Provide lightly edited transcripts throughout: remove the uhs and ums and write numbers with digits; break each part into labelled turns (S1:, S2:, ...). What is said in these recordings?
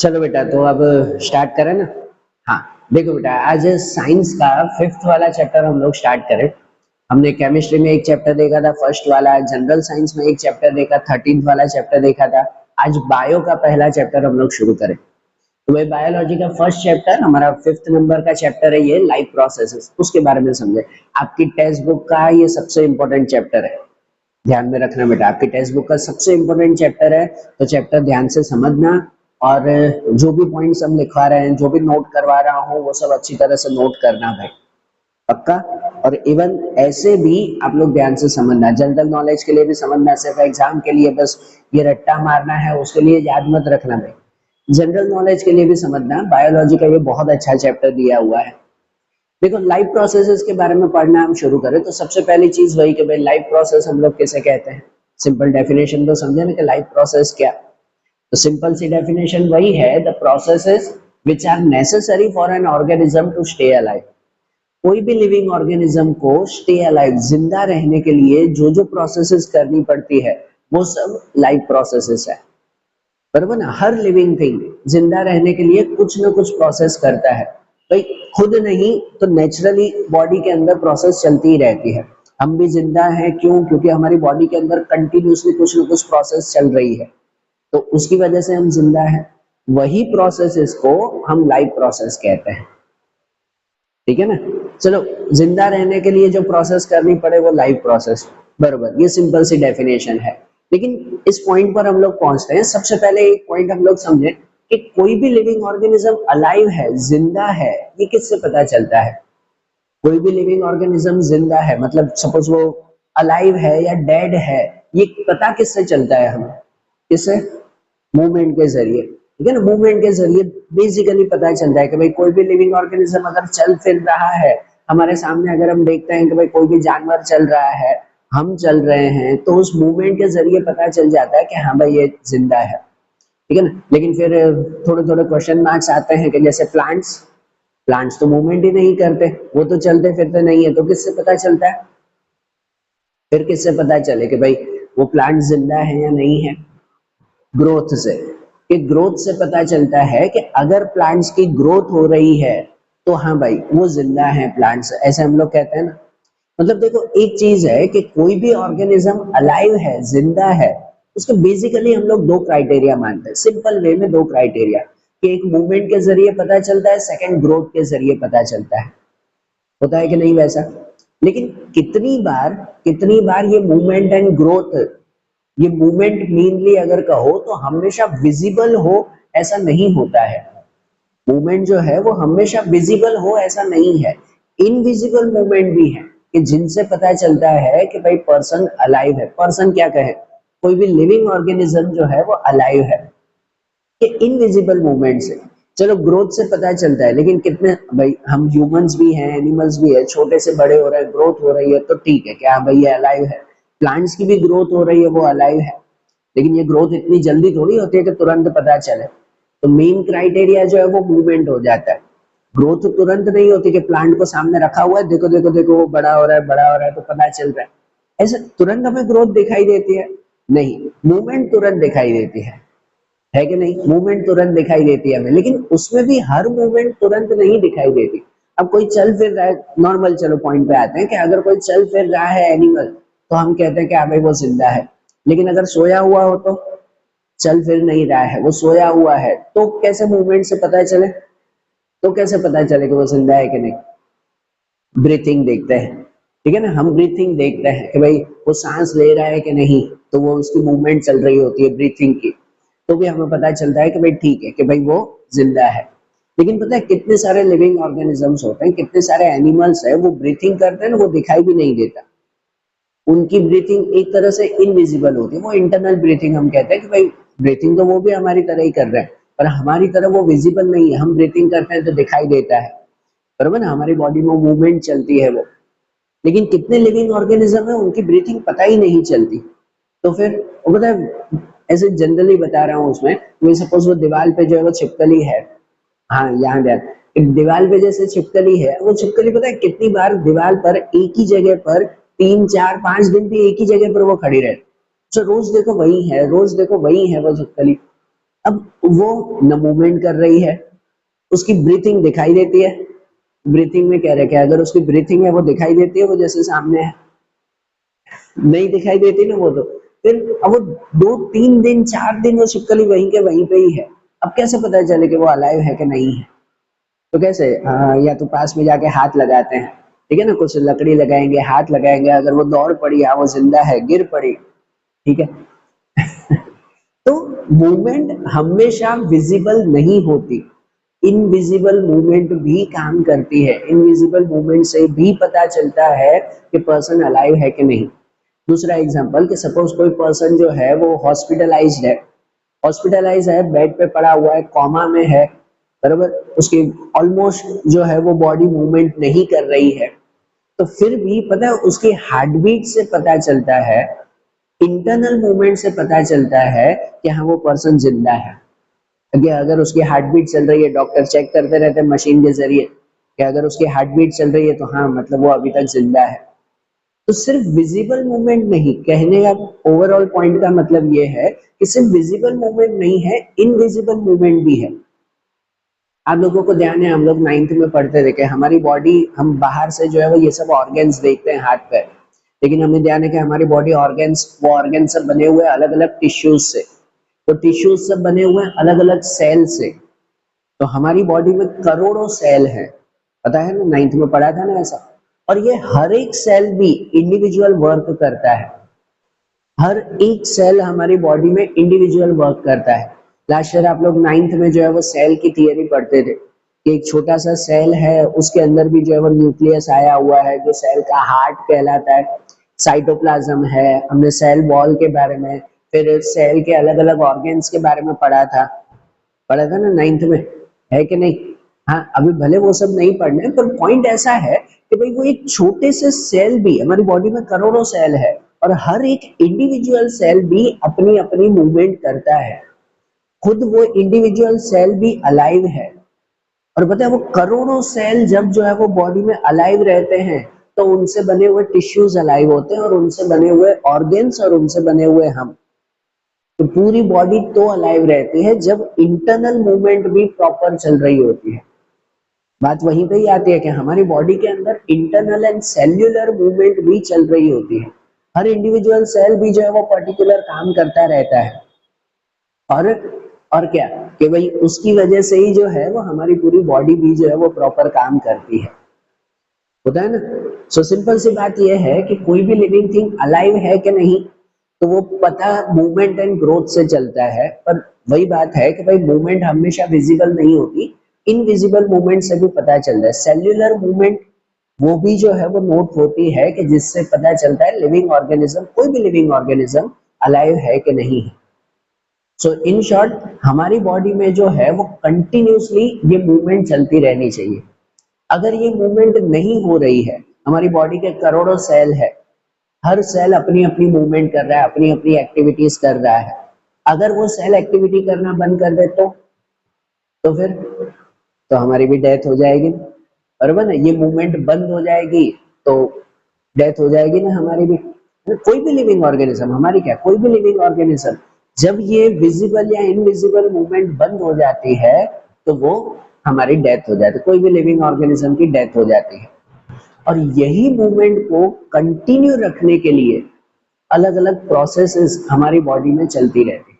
S1: चलो बेटा, तो अब स्टार्ट करें ना। हाँ, देखो बेटा, आज साइंस का 5th वाला चैप्टर हम लोग स्टार्ट करें। हमने केमिस्ट्री में एक चैप्टर देखा था, फर्स्ट वाला। जनरल साइंस में एक चैप्टर देखा, 13th वाला चैप्टर देखा था। आज बायो का पहला चैप्टर हम लोग शुरू करें। तो भाई, बायोलॉजी का फर्स्ट चैप्टर हमारा 5th नंबर का चैप्टर है, ये लाइफ प्रोसेसेस। उसके बारे में समझे। आपकी टेक्स्ट बुक का ये सबसे इंपॉर्टेंट चैप्टर है, ध्यान में रखना बेटा। आपकी टेक्स्ट बुक का सबसे इंपॉर्टेंट चैप्टर है, तो चैप्टर ध्यान से समझना। और जो भी पॉइंट्स हम लिखवा रहे हैं, जो भी नोट करवा रहा हूँ, वो सब अच्छी तरह से नोट करना भाई, पक्का। और इवन ऐसे भी आप लोग ध्यान से समझना, जनरल नॉलेज के लिए भी समझना, सिर्फ एग्जाम के लिए बस ये रट्टा मारना है उसके लिए याद मत रखना भाई। जनरल नॉलेज के लिए भी समझना। बायोलॉजी का ये बहुत अच्छा चैप्टर दिया हुआ है। देखो, लाइफ प्रोसेसेस के बारे में पढ़ना हम शुरू करें तो सबसे पहली चीज वही कि भाई, लाइफ प्रोसेस हम लोग कैसे कहते हैं। सिंपल डेफिनेशन तो समझे ना कि लाइफ प्रोसेस क्या। तो सिंपल सी डेफिनेशन वही है, the processes which are necessary for an organism to stay alive. कोई भी लिविंग ऑर्गेनिज्म को स्टे अलाइव, जिंदा रहने के लिए जो जो प्रोसेसेस करनी पड़ती है, वो सब लाइफ प्रोसेसेस है, बराबर ना। हर लिविंग थिंग जिंदा रहने के लिए कुछ ना कुछ प्रोसेस करता है भाई। खुद नहीं तो नेचुरली बॉडी के अंदर प्रोसेस चलती ही रहती है। हम भी जिंदा हैं, क्यों? क्योंकि हमारी बॉडी के अंदर कंटिन्यूसली कुछ ना कुछ प्रोसेस चल रही है, तो उसकी वजह से हम जिंदा हैं। वही प्रोसेसेस को हम लाइफ प्रोसेस कहते हैं, ठीक है ना। चलो, जिंदा रहने के लिए जो प्रोसेस करनी पड़े वो लाइफ प्रोसेस, बरोबर। ये सिंपल सी डेफिनेशन है। लेकिन इस पॉइंट पर हम लोग पहुंचते हैं। सबसे पहले एक पॉइंट हम लोग समझे कि कोई भी लिविंग ऑर्गेनिज्म अलाइव है, जिंदा है, ये किससे पता चलता है। कोई भी लिविंग ऑर्गेनिज्म जिंदा है, मतलब सपोज वो अलाइव है या डेड है, ये पता किससे चलता है हमें? किससे? मूवमेंट के जरिए, ठीक है ना। मूवमेंट के जरिए बेसिकली पता चलता है कि भाई कोई भी लिविंग ऑर्गेनिज्म अगर चल फिर रहा है हमारे सामने, अगर हम देखते हैं कि भाई कोई भी जानवर चल रहा है, हम चल रहे हैं, तो उस मूवमेंट के जरिए पता चल जाता है कि हाँ भाई ये जिंदा है, ठीक है ना। लेकिन फिर थोड़े थोड़े क्वेश्चन मार्क्स आते हैं कि जैसे प्लांट्स, प्लांट्स तो मूवमेंट ही नहीं करते, वो तो चलते फिरते नहीं है, तो किससे पता चलता है? फिर किससे पता चले कि भाई वो प्लांट जिंदा है या नहीं है? ग्रोथ से। कि ग्रोथ से पता चलता है कि अगर प्लांट्स की ग्रोथ हो रही है तो हाँ भाई वो जिंदा है प्लांट्स, ऐसे हम लोग कहते हैं ना। मतलब देखो, एक चीज है कि कोई भी ऑर्गेनिज्म अलाइव है, जिंदा है, उसके बेसिकली हम लोग दो क्राइटेरिया मानते हैं, सिंपल वे में दो क्राइटेरिया। कि एक मूवमेंट के जरिए पता चलता है, सेकंड ग्रोथ के जरिए पता चलता है। होता है कि नहीं वैसा? लेकिन कितनी बार ये मूवमेंट एंड ग्रोथ, ये मूवमेंट मेनली अगर कहो तो हमेशा विजिबल हो, ऐसा नहीं होता है। मूवमेंट जो है वो हमेशा विजिबल हो ऐसा नहीं है। इनविजिबल मूवमेंट भी है कि जिनसे पता चलता है कि भाई पर्सन अलाइव है। पर्सन क्या कहे, कोई भी लिविंग ऑर्गेनिज्म जो है वो अलाइव है, कि इनविजिबल मूवमेंट से। चलो, ग्रोथ से पता चलता है, लेकिन कितने भाई, हम ह्यूमंस भी हैं, एनिमल्स भी है, छोटे से बड़े हो रहे हैं, ग्रोथ हो रही है, तो ठीक है क्या भाई ये अलाइव है। प्लांट्स की भी ग्रोथ हो रही है, वो अलाइव है। लेकिन ये ग्रोथ इतनी जल्दी थोड़ी होती है कि तुरंत पता चले। तो मेन क्राइटेरिया जो है वो मूवमेंट हो जाता है। ग्रोथ तुरंत नहीं होती कि प्लांट को सामने रखा हुआ है, देखो देखो देखो वो बड़ा हो रहा है, बड़ा हो रहा है, तो पता चल रहा है। ऐसे तुरंत हमें ग्रोथ दिखाई देती है? नहीं, मूवमेंट तुरंत दिखाई देती है कि नहीं? मूवमेंट तुरंत दिखाई देती है हमें, लेकिन उसमें भी हर मूवमेंट तुरंत नहीं दिखाई देती। अब कोई चल फिर रहा है, नॉर्मल, चलो पॉइंट पे आते हैं कि अगर कोई चल फिर रहा है एनिमल, तो हम कहते हैं कि हाँ भाई वो जिंदा है। लेकिन अगर सोया हुआ हो तो चल फिर नहीं रहा है, वो सोया हुआ है, तो कैसे मूवमेंट से पता चले? तो कैसे पता चले कि वो जिंदा है कि नहीं? ब्रीथिंग देखते हैं, ठीक है ना। हम ब्रीथिंग देखते हैं कि भाई वो सांस ले रहा है कि नहीं, तो वो उसकी मूवमेंट चल रही होती है ब्रीथिंग की, तो भी हमें पता चलता है कि भाई ठीक है, कि भाई वो जिंदा है। लेकिन पता है कितने सारे लिविंग ऑर्गेनिजम्स होते हैं, कितने सारे एनिमल्स है, वो ब्रीथिंग करते हैं ना, वो दिखाई भी नहीं देता। उनकी ब्रीथिंग एक तरह से इनविजिबल होती है, वो इंटरनल ब्रीथिंग हम कहते हैं कि भाई ब्रीथिंग तो वो भी हमारी तरह ही कर रहे हैं, पर हमारी तरह वो विजिबल नहीं है। हम ब्रीथिंग करते हैं तो दिखाई देता है, बरोबर ना, हमारी बॉडी में मूवमेंट चलती है वो। लेकिन कितने लिविंग ऑर्गेनिज्म है उनकी ब्रीथिंग पता ही नहीं चलती। तो फिर वो पता है, ऐसे जनरली बता रहा हूँ उसमें, मैं सपोज वो दीवार पे जो है वो छिपकली है, हाँ यहाँ ध्यान, एक दीवार पे जैसे छिपकली है, वो छिपकली पता है कितनी बार दीवार पर एक ही जगह पर 3 4 5 दिन भी एक ही जगह पर वो खड़ी रहे, तो रोज देखो वही है, रोज देखो वही है वो छिपकली। अब वो न मूवमेंट कर रही है, उसकी ब्रीथिंग दिखाई देती है, ब्रीथिंग में कह रहे हैं अगर उसकी ब्रीथिंग है वो दिखाई देती है, वो जैसे सामने है, नहीं दिखाई देती ना वो तो फिर अब वो 2 3 दिन 4 दिन वो छिपकली वहीं के वहीं पे ही है। अब कैसे पता चले कि वो अलाइव है कि नहीं है? तो कैसे या तो पास में जाके हाथ लगाते हैं, ठीक है ना, कुछ लकड़ी लगाएंगे, हाथ लगाएंगे, अगर वो दौड़ पड़ी, हाँ वो जिंदा है, गिर पड़ी, ठीक है। तो मूवमेंट हमेशा विजिबल नहीं होती, इनविजिबल मूवमेंट भी काम करती है, इनविजिबल मूवमेंट से भी पता चलता है कि पर्सन अलाइव है कि नहीं। दूसरा एग्जांपल कि सपोज कोई पर्सन जो है वो हॉस्पिटलाइज्ड है, बेड पे पड़ा हुआ है, कॉमा में है, बराबर, उसकी ऑलमोस्ट जो है वो बॉडी मूवमेंट नहीं कर रही है, तो फिर भी पता है उसकी हार्ट बीट से पता चलता है, इंटरनल मूवमेंट से पता चलता है कि हाँ वो पर्सन जिंदा है। अगर उसकी हार्ट बीट चल रही है, डॉक्टर चेक करते रहते हैं मशीन के जरिए कि अगर उसकी हार्ट बीट चल रही है तो हाँ मतलब वो अभी तक जिंदा है। तो सिर्फ विजिबल मूवमेंट नहीं, कहने का ओवरऑल पॉइंट का मतलब ये है कि सिर्फ विजिबल मूवमेंट नहीं है, इनविजिबल मूवमेंट भी है। आप लोगों को ध्यान है, हम लोग 9th में पढ़ते थे कि हमारी बॉडी, हम बाहर से जो है वो ये सब ऑर्गन्स देखते हैं हाथ पैर, लेकिन हमें ध्यान है कि हमारी बॉडी ऑर्गन्स, वो ऑर्गन्स सब बने हुए हैं अलग अलग टिश्यूज से, तो टिश्यूज सब बने हुए हैं अलग अलग सेल से। तो हमारी बॉडी में करोड़ों सेल हैं, पता है ना, 9th में पढ़ा था ना ऐसा। और ये हर एक सेल भी इंडिविजुअल वर्क करता है, हर एक सेल हमारी बॉडी में इंडिविजुअल वर्क करता है। लास्ट ईयर आप लोग 9th में जो है वो सेल की थियरी पढ़ते थे कि एक छोटा सा सेल है, उसके अंदर भी जो है वो न्यूक्लियस आया हुआ है जो सेल का हार्ट कहलाता है, साइटोप्लाज्म है, हमने सेल वॉल के बारे में, फिर सेल के अलग अलग ऑर्गन्स के बारे में पढ़ा था ना 9th में, है कि नहीं? हाँ, अभी भले वो सब नहीं पढ़ने, पर पॉइंट ऐसा है कि भाई वो एक छोटे से सेल भी, हमारी बॉडी में करोड़ों सेल है और हर एक इंडिविजुअल सेल भी अपनी अपनी मूवमेंट करता है, खुद वो इंडिविजुअल सेल भी अलाइव है। और पता है वो करोड़ों सेल जब जो है वो बॉडी में अलाइव रहते हैं तो उनसे बने हुए टिश्यूज अलाइव होते हैं और उनसे बने हुए ऑर्गन्स और उनसे बने हुए हम, तो पूरी बॉडी तो अलाइव रहती है जब इंटरनल मूवमेंट भी प्रॉपर चल रही होती है। बात वहीं पे ही आती है कि हमारी बॉडी के अंदर इंटरनल एंड सेल्यूलर मूवमेंट भी चल रही होती है, हर इंडिविजुअल सेल भी जो है वो पर्टिकुलर काम करता रहता है। और और क्या कि भाई उसकी वजह से ही जो है वो हमारी पूरी बॉडी भी जो है वो प्रॉपर काम करती है, होता है ना। सो सिंपल सी बात यह है कि कोई भी लिविंग थिंग अलाइव है कि नहीं, तो वो पता मूवमेंट एंड ग्रोथ से चलता है। पर वही बात है कि भाई मूवमेंट हमेशा विजिबल नहीं होती, इनविजिबल मूवमेंट से भी पता चलता है। सेल्यूलर मूवमेंट वो भी जो है वो नोट होती है कि जिससे पता चलता है लिविंग ऑर्गेनिज्म, कोई भी लिविंग ऑर्गेनिज्म अलाइव है कि नहीं है। सो इन शॉर्ट हमारी बॉडी में जो है वो कंटिन्यूसली ये मूवमेंट चलती रहनी चाहिए। अगर ये मूवमेंट नहीं हो रही है, हमारी बॉडी के करोड़ों सेल है, हर सेल अपनी अपनी मूवमेंट कर रहा है, अपनी अपनी एक्टिविटीज कर रहा है, अगर वो सेल एक्टिविटी करना बंद कर दे तो फिर तो हमारी भी डेथ हो जाएगी, बराबर ना, ये मूवमेंट बंद हो जाएगी तो डेथ हो जाएगी ना हमारी भी। कोई भी लिविंग ऑर्गेनिज्म, हमारी क्या, कोई भी लिविंग ऑर्गेनिज्म जब ये विजिबल या इनविजिबल मूवमेंट बंद हो जाती है तो वो हमारी डेथ हो जाती है, कोई भी लिविंग ऑर्गेनिज्म की डेथ हो जाती है। और यही मूवमेंट को कंटिन्यू रखने के लिए अलग अलग प्रोसेसेस हमारी बॉडी में चलती रहती है।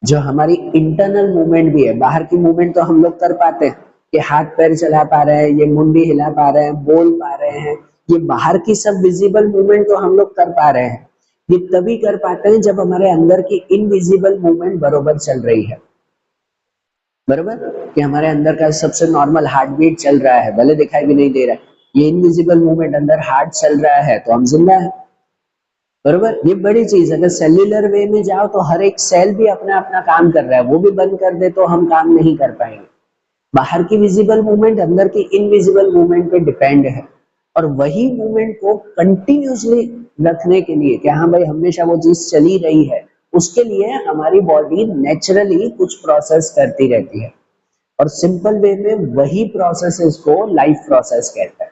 S1: जो हमारी इंटरनल मूवमेंट भी है, बाहर की मूवमेंट तो हम लोग कर पाते हैं कि हाथ पैर चला पा रहे हैं, ये मुंडी हिला पा रहे हैं, बोल पा रहे हैं, ये बाहर की सब विजिबल मूवमेंट तो हम लोग कर पा रहे हैं। ये तभी कर पाते हैं जब हमारे अंदर की इनविजिबल मूवमेंट बरोबर चल रही है, बरोबर, कि हमारे अंदर का सबसे नॉर्मल हार्ट बीट चल रहा है, भले दिखाई भी नहीं दे रहा है, ये इनविजिबल मूवमेंट अंदर हार्ट चल रहा है तो हम जिंदा है, बरोबर। ये बड़ी चीज है। अगर सेल्यूलर वे में जाओ तो हर एक सेल भी अपना अपना काम कर रहा है, वो भी बंद कर दे तो हम काम नहीं कर पाएंगे। बाहर की विजिबल मूवमेंट अंदर की इनविजिबल मूवमेंट पे डिपेंड है, और वही मूवमेंट को कंटिन्यूसली रखने के लिए कि हाँ भाई हमेशा वो चीज चली रही है, उसके लिए हमारी बॉडी नेचुरली कुछ प्रोसेस करती रहती है, और सिंपल वे में वही प्रोसेसेस को लाइफ प्रोसेस कहता है।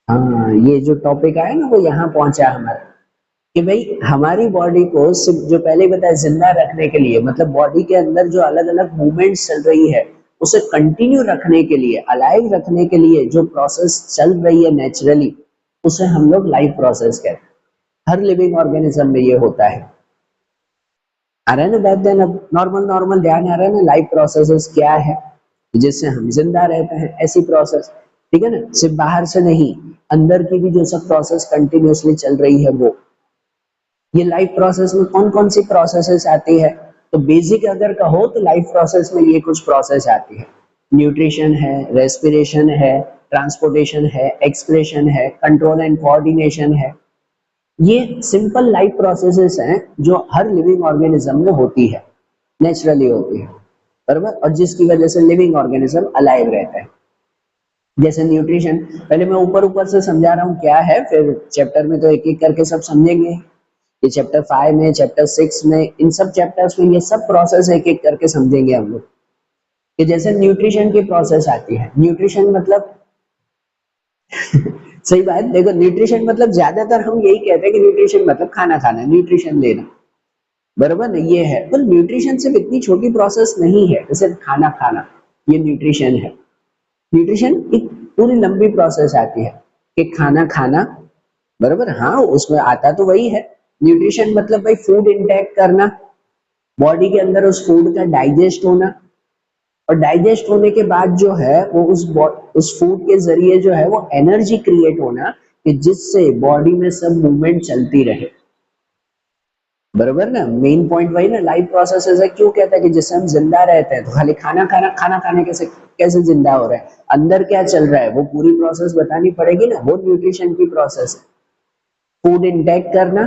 S1: हाँ, ये जो टॉपिक आया ना वो यहाँ पहुंचा हमारा कि भाई हमारी बॉडी को सिर्फ जो पहले बताया जिंदा रखने के लिए, मतलब बॉडी के अंदर जो अलग अलग मूवमेंट्स चल रही है उसे कंटिन्यू रखने के लिए, अलाइव रखने के लिए जो प्रोसेस चल रही है नेचुरली, उसे हम लोग लाइफ प्रोसेस कहते हैं। हर लिविंग ऑर्गेनिज्म में ये होता है। आ रहा है ना बात? देन अब नॉर्मल नॉर्मल ध्यान आ रहा है ना, लाइफ प्रोसेसेस क्या है जिससे हम जिंदा रहते हैं, ऐसी प्रोसेस, ठीक है ना? सिर्फ बाहर से नहीं, अंदर की भी जो सब प्रोसेस कंटिन्यूअसली चल रही है वो, ये लाइफ प्रोसेस में कौन कौन सी प्रोसेसेस आती है? तो बेसिक अगर कहो तो लाइफ प्रोसेस में ये कुछ प्रोसेस आती है। न्यूट्रिशन है, रेस्पिरेशन है, ट्रांसपोर्टेशन है, एक्सप्रेशन है, कंट्रोल एंड कोऑर्डिनेशन है। ये सिंपल लाइफ प्रोसेसेस हैं जो हर लिविंग ऑर्गेनिज्म में होती है, नेचुरली होती है, बराबर, और जिसकी वजह से लिविंग ऑर्गेनिज्म अलाइव रहता है। जैसे न्यूट्रिशन, पहले मैं ऊपर ऊपर से समझा रहा हूँ क्या है, फिर चैप्टर में तो एक एक करके सब समझेंगे। ये चैप्टर 5 में, चैप्टर 6 में, इन सब चैप्टर्स में ये सब प्रोसेस एक एक करके समझेंगे हम लोग। कि जैसे न्यूट्रिशन की प्रोसेस आती है, न्यूट्रिशन मतलब सही बात, देखो न्यूट्रिशन मतलब ज्यादातर हम यही कहते हैं कि न्यूट्रिशन मतलब खाना खाना, न्यूट्रिशन लेना, बराबर ना, ये है। पर न्यूट्रिशन सिर्फ इतनी छोटी प्रोसेस नहीं है जैसे खाना खाना, ये न्यूट्रिशन है। न्यूट्रिशन एक पूरी लंबी प्रोसेस आती है कि खाना खाना, बराबर, हाँ उसमें आता तो वही है। न्यूट्रिशन मतलब भाई फूड इंटेक करना, बॉडी के अंदर उस फूड का डाइजेस्ट होना, और डाइजेस्ट होने के बाद जो है वो उस फूड के जरिए जो है वो एनर्जी क्रिएट होना, कि जिससे बॉडी में सब मूवमेंट चलती रहे, बराबर ना। मेन पॉइंट वही ना, लाइफ प्रोसेसेस है। क्यों कहता है कि जिससे हम जिंदा रहते हैं? तो खाली खाना खाना, खाना खाने कैसे कैसे जिंदा हो रहा है, अंदर क्या चल रहा है वो पूरी प्रोसेस बतानी पड़ेगी ना, वो न्यूट्रिशन की प्रोसेस है। फूड इंटेक करना,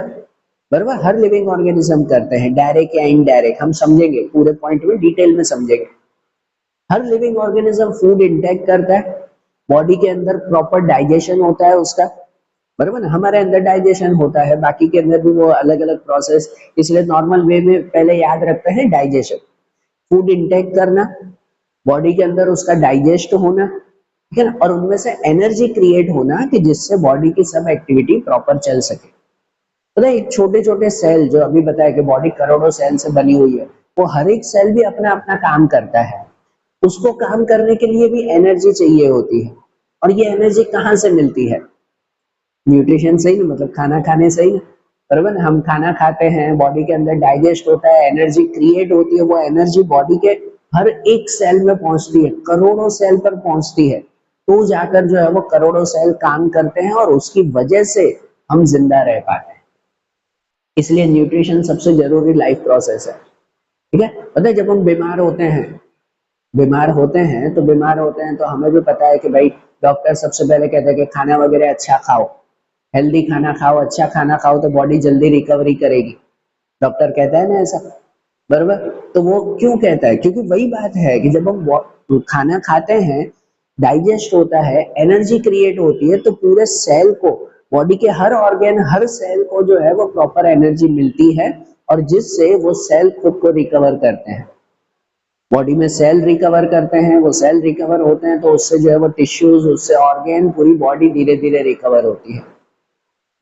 S1: बराबर, हर लिविंग ऑर्गेनिज्म करते हैं, डायरेक्ट या इनडायरेक्ट, हम समझेंगे पूरे पॉइंट में डिटेल में समझेंगे। हर लिविंग ऑर्गेनिज्म फूड इंटेक करता है, बॉडी के अंदर प्रॉपर डाइजेशन होता है उसका, बराबर ना। हमारे अंदर डाइजेशन होता है, बाकी के अंदर भी वो अलग अलग प्रोसेस, इसलिए नॉर्मल वे में पहले याद रखते हैं डाइजेशन। फूड इंटेक करना, बॉडी के अंदर उसका डाइजेस्ट होना, ठीक है ना, और उनमें से एनर्जी क्रिएट होना कि जिससे बॉडी की सब एक्टिविटी प्रॉपर चल सके। पता है, एक छोटे छोटे सेल, जो अभी बताया कि बॉडी करोड़ों सेल से बनी हुई है, वो हर एक सेल भी अपना अपना काम करता है। उसको काम करने के लिए भी एनर्जी चाहिए होती है, और ये एनर्जी कहाँ से मिलती है? न्यूट्रिशन से ही ना, मतलब खाना खाने से ही ना, बराबर। हम खाना खाते हैं, बॉडी के अंदर डाइजेस्ट होता है, एनर्जी क्रिएट होती है, वो एनर्जी बॉडी के हर एक सेल में पहुंचती है, करोड़ों सेल पर पहुंचती है, तो जाकर जो है वो करोड़ों सेल काम करते हैं, और उसकी वजह से हम जिंदा रह पाते हैं। इसलिए न्यूट्रिशन सबसे जरूरी लाइफ प्रोसेस है, ठीक है। पता है, जब हम बीमार होते हैं तो हमें भी पता है कि भाई डॉक्टर सबसे पहले कहते हैं कि खाना वगैरह अच्छा खाओ, हेल्दी खाना खाओ, अच्छा खाना खाओ, तो बॉडी जल्दी रिकवरी करेगी, डॉक्टर कहता है ना ऐसा, बराबर। तो वो क्यों कहता है? क्योंकि वही बात है कि जब हम खाना खाते हैं, डाइजेस्ट होता है, एनर्जी क्रिएट होती है, तो पूरे सेल को, बॉडी के हर ऑर्गन, हर सेल को जो है वो प्रॉपर एनर्जी मिलती है, और जिससे वो सेल खुद को रिकवर करते हैं। बॉडी में सेल रिकवर करते हैं, वो सेल रिकवर होते हैं तो उससे जो है वो टिश्यूज, उससे ऑर्गन, पूरी बॉडी धीरे धीरे रिकवर होती है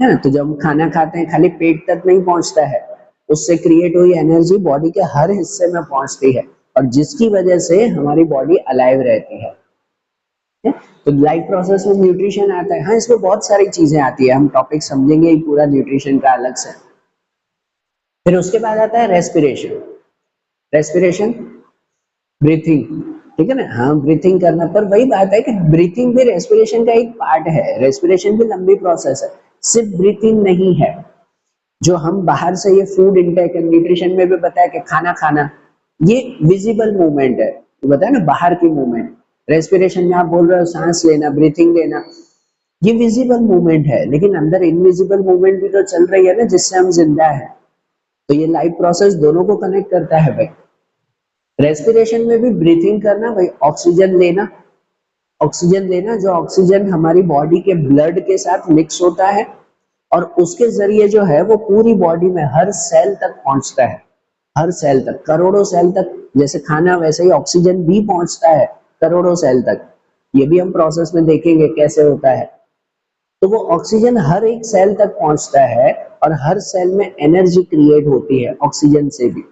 S1: ना। तो जब हम खाना खाते हैं, खाली पेट तक नहीं पहुंचता है, उससे क्रिएट हुई एनर्जी बॉडी के हर हिस्से में पहुंचती है, और जिसकी वजह से हमारी बॉडी अलाइव रहती है। तो लाइफ प्रोसेस में न्यूट्रिशन आता है। हाँ, इसमें बहुत सारी चीजें आती है, हम टॉपिक समझेंगे ही पूरा न्यूट्रिशन का अलग से। फिर उसके बाद आता है रेस्पिरेशन। रेस्पिरेशन ब्रीथिंग, ठीक है ना, हाँ ब्रीथिंग करना। पर वही बात है कि ब्रीथिंग भी रेस्पिरेशन का एक पार्ट है, रेस्पिरेशन भी लंबी प्रोसेस है, सिर्फ ब्रीथिंग नहीं है। जो हम बाहर से ये फूड इंटेक, न्यूट्रिशन में भी बताया कि खाना खाना, ये विजिबल मूवमेंट है, तो बताया ना बाहर की मूवमेंट। रेस्पिरेशन में आप बोल रहे हो सांस लेना, ब्रीथिंग लेना, ये विजिबल मूवमेंट है, लेकिन अंदर इनविजिबल मूवमेंट भी तो चल रही है ना, जिससे हम जिंदा है। तो ये लाइफ प्रोसेस दोनों को कनेक्ट करता है भाई। रेस्पिरेशन में भी ब्रीथिंग करना भाई, ऑक्सीजन लेना, जो ऑक्सीजन हमारी बॉडी के ब्लड के साथ मिक्स होता है, और उसके जरिए जो है वो पूरी बॉडी में हर सेल तक पहुंचता है, हर सेल तक, करोड़ों सेल तक। जैसे खाना वैसे ही ऑक्सीजन भी पहुंचता है करोड़ों सेल तक। ये भी हम प्रोसेस में देखेंगे कैसे होता है। तो वो ऑक्सीजन हर एक सेल तक पहुंचता है, और हर सेल में एनर्जी क्रिएट होती है ऑक्सीजन से भी,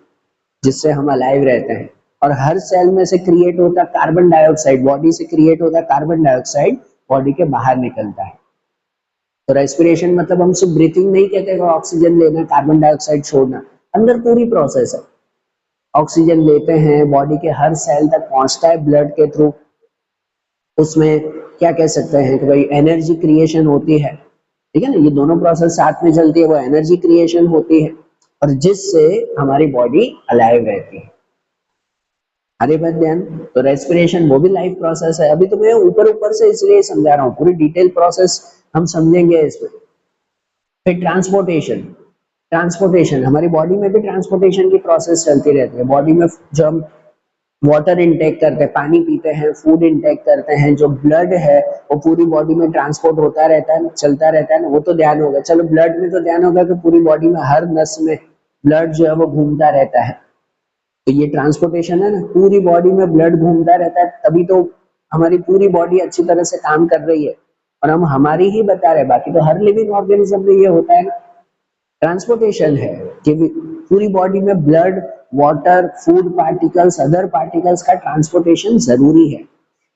S1: जिससे हम अलाइव रहते हैं। और हर सेल में से क्रिएट होता है कार्बन डाइऑक्साइड, बॉडी से क्रिएट होता है कार्बन डाइऑक्साइड, बॉडी के बाहर निकलता है। तो रेस्पिरेशन मतलब हम सिर्फ ब्रीथिंग नहीं कहते हैं, ऑक्सीजन लेना कार्बन डाइऑक्साइड छोड़ना, अंदर पूरी प्रोसेस है। ऑक्सीजन लेते हैं, बॉडी के हर सेल तक पहुंचता है ब्लड के थ्रू, उसमें क्या कह सकते हैं कि भाई एनर्जी क्रिएशन होती है, ठीक है ना, ये दोनों प्रोसेस साथ में चलती है, वो एनर्जी क्रिएशन होती है और जिससे हमारी बॉडी अलाइव रहती है। अरे बात ध्यान, तो रेस्पिरेशन वो भी लाइफ प्रोसेस है। अभी तो मैं ऊपर ऊपर से इसलिए समझा रहा हूँ, पूरी डिटेल प्रोसेस हम समझेंगे इसमें। फिर ट्रांसपोर्टेशन, ट्रांसपोर्टेशन हमारी बॉडी में भी ट्रांसपोर्टेशन की प्रोसेस चलती रहती है। बॉडी में जो हम वाटर इनटेक करते हैं, पानी पीते हैं, फूड इनटेक करते हैं, जो ब्लड है वो पूरी बॉडी में ट्रांसपोर्ट होता रहता है, चलता रहता है ना, वो तो ध्यान होगा। चलो ब्लड में तो ध्यान होगा कि पूरी बॉडी में हर नस में ब्लड जो है वो घूमता रहता है, तो ये ट्रांसपोर्टेशन है ना, पूरी बॉडी में ब्लड घूमता रहता है, तभी तो हमारी पूरी बॉडी अच्छी तरह से काम कर रही है। और हम हमारी ही बता रहे हैं, बाकी तो हर लिविंग ऑर्गेनिज्म में ये होता है ना, ट्रांसपोर्टेशन है कि पूरी बॉडी में blood, water, food particles, other particles का ट्रांसपोर्टेशन जरूरी है,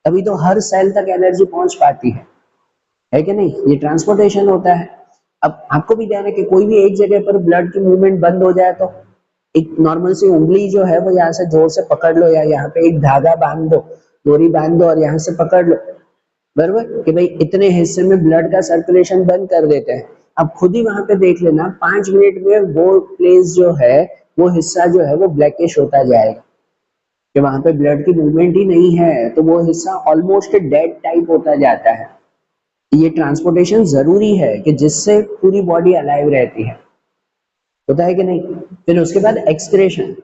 S1: तभी तो हर सेल तक एनर्जी पहुंच पाती है कि नहीं, ये ट्रांसपोर्टेशन होता है। अब आपको भी ध्यान है कि कोई भी एक जगह पर ब्लड की मूवमेंट बंद हो जाए तो एक नॉर्मल सी उंगली जो है वो यहाँ से जोर से पकड़ लो, या यहाँ पे एक धागा बांध दो, डोरी बांध दो और यहाँ से पकड़ लो, बराबर, कि भाई इतने हिस्से में ब्लड का सर्कुलेशन बंद कर देते हैं। अब खुद ही वहां पे देख लेना, 5 मिनट में वो प्लेस जो है, वो हिस्सा जो है वो ब्लैकिश होता जाएगा, कि वहां पे ब्लड की मूवमेंट ही नहीं है, तो वो हिस्सा ऑलमोस्ट डेड टाइप होता जाता है। ये ट्रांसपोर्टेशन जरूरी है कि जिससे पूरी बॉडी अलाइव रहती है, होता है कि नहीं। फिर उसके बाद एक्सक्रेशन,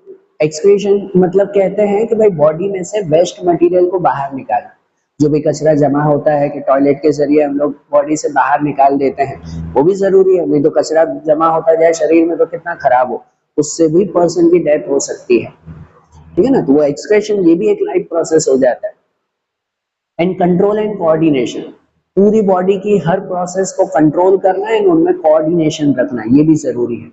S1: एक्सक्रेशन मतलब कहते हैं कि भाई बॉडी में से वेस्ट मटेरियल को बाहर निकालना, जो भी कचरा जमा होता है कि टॉयलेट के जरिए हम लोग बॉडी से बाहर निकाल देते हैं, वो भी जरूरी है, नहीं तो कचरा जमा होता जाए शरीर में तो कितना खराब हो, उससे भी पर्सन की डेथ हो सकती है, ठीक है ना। तो वो एक्सक्रेशन, ये भी एक लाइफ प्रोसेस हो जाता है। एंड कंट्रोल एंड कोऑर्डिनेशन, पूरी बॉडी की हर प्रोसेस को कंट्रोल करना है, उनमें कोऑर्डिनेशन रखना, ये भी जरूरी है।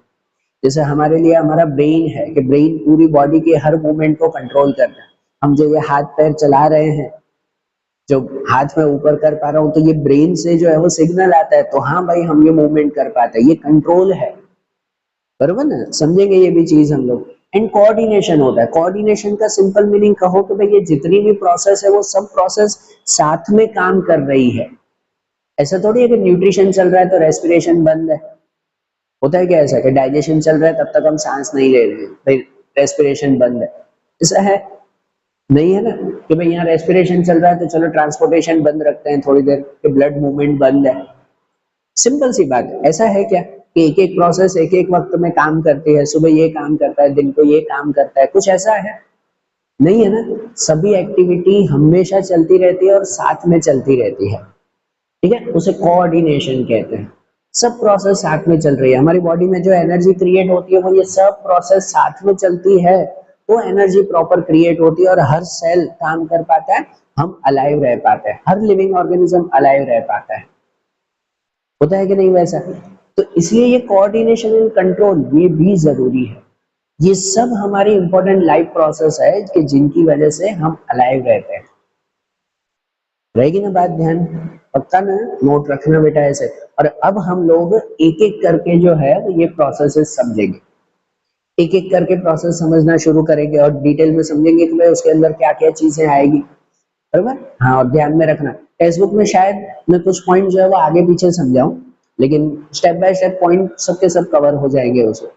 S1: जैसे हमारे लिए हमारा ब्रेन है कि ब्रेन पूरी बॉडी के हर मूवमेंट को कंट्रोल करता है। हम जो ये हाथ पैर चला रहे हैं, जो हाथ में ऊपर कर पा रहा हूँ, तो ये ब्रेन से जो है वो सिग्नल आता है, तो हाँ भाई हम ये मूवमेंट कर पाते हैं, ये कंट्रोल है, बरोबर ना, समझेंगे ये भी चीज हम लोग। एंड कोऑर्डिनेशन होता है, कोऑर्डिनेशन का सिंपल मीनिंग कहो कि भाई ये जितनी भी प्रोसेस है वो सब प्रोसेस साथ में काम कर रही है। ऐसा थोड़ी है कि न्यूट्रिशन चल रहा है तो रेस्पिरेशन बंद है, होता है क्या ऐसा कि डाइजेशन चल रहा है तब तक हम सांस नहीं ले रहे हैं, भाई रेस्पिरेशन बंद है, ऐसा है नहीं, है ना, कि भाई यहाँ रेस्पिरेशन चल रहा है तो चलो ट्रांसपोर्टेशन बंद रखते हैं थोड़ी देर, कि ब्लड मूवमेंट बंद है। सिंपल सी बात है, ऐसा है क्या कि एक एक प्रोसेस एक एक वक्त में काम करती है, सुबह ये काम करता है, दिन को ये काम करता है, कुछ ऐसा है नहीं, है ना। सभी एक्टिविटी हमेशा चलती रहती है और साथ में चलती रहती है, ठीक है, उसे कोऑर्डिनेशन कहते हैं। सब प्रोसेस साथ में चल रही है, हमारी बॉडी में जो एनर्जी क्रिएट होती है वो ये सब प्रोसेस साथ में चलती है, वो एनर्जी प्रॉपर क्रिएट होती है और हर सेल काम कर पाता है, हम अलाइव रह पाते हैं, हर लिविंग ऑर्गेनिज्म अलाइव रह पाता है, होता है कि नहीं वैसा। तो इसलिए ये कोऑर्डिनेशन एंड कंट्रोल ये भी जरूरी है। ये सब हमारी इंपॉर्टेंट लाइफ प्रोसेस है कि जिनकी वजह से हम अलाइव रहते हैं। रहेगी ना बात ध्यान, पक्का ना, नोट रखना बेटा ऐसे। और अब हम लोग एक एक करके जो है ये प्रोसेसेस समझेंगे, एक एक करके प्रोसेस समझना शुरू करेंगे और डिटेल में समझेंगे कि भाई उसके अंदर क्या क्या चीजें आएगी, बराबर। हाँ, और ध्यान में रखना, टेक्स्ट बुक में शायद मैं कुछ पॉइंट जो है वो आगे पीछे समझाऊं, लेकिन स्टेप बाय स्टेप पॉइंट सबके सब कवर हो जाएंगे उसमें।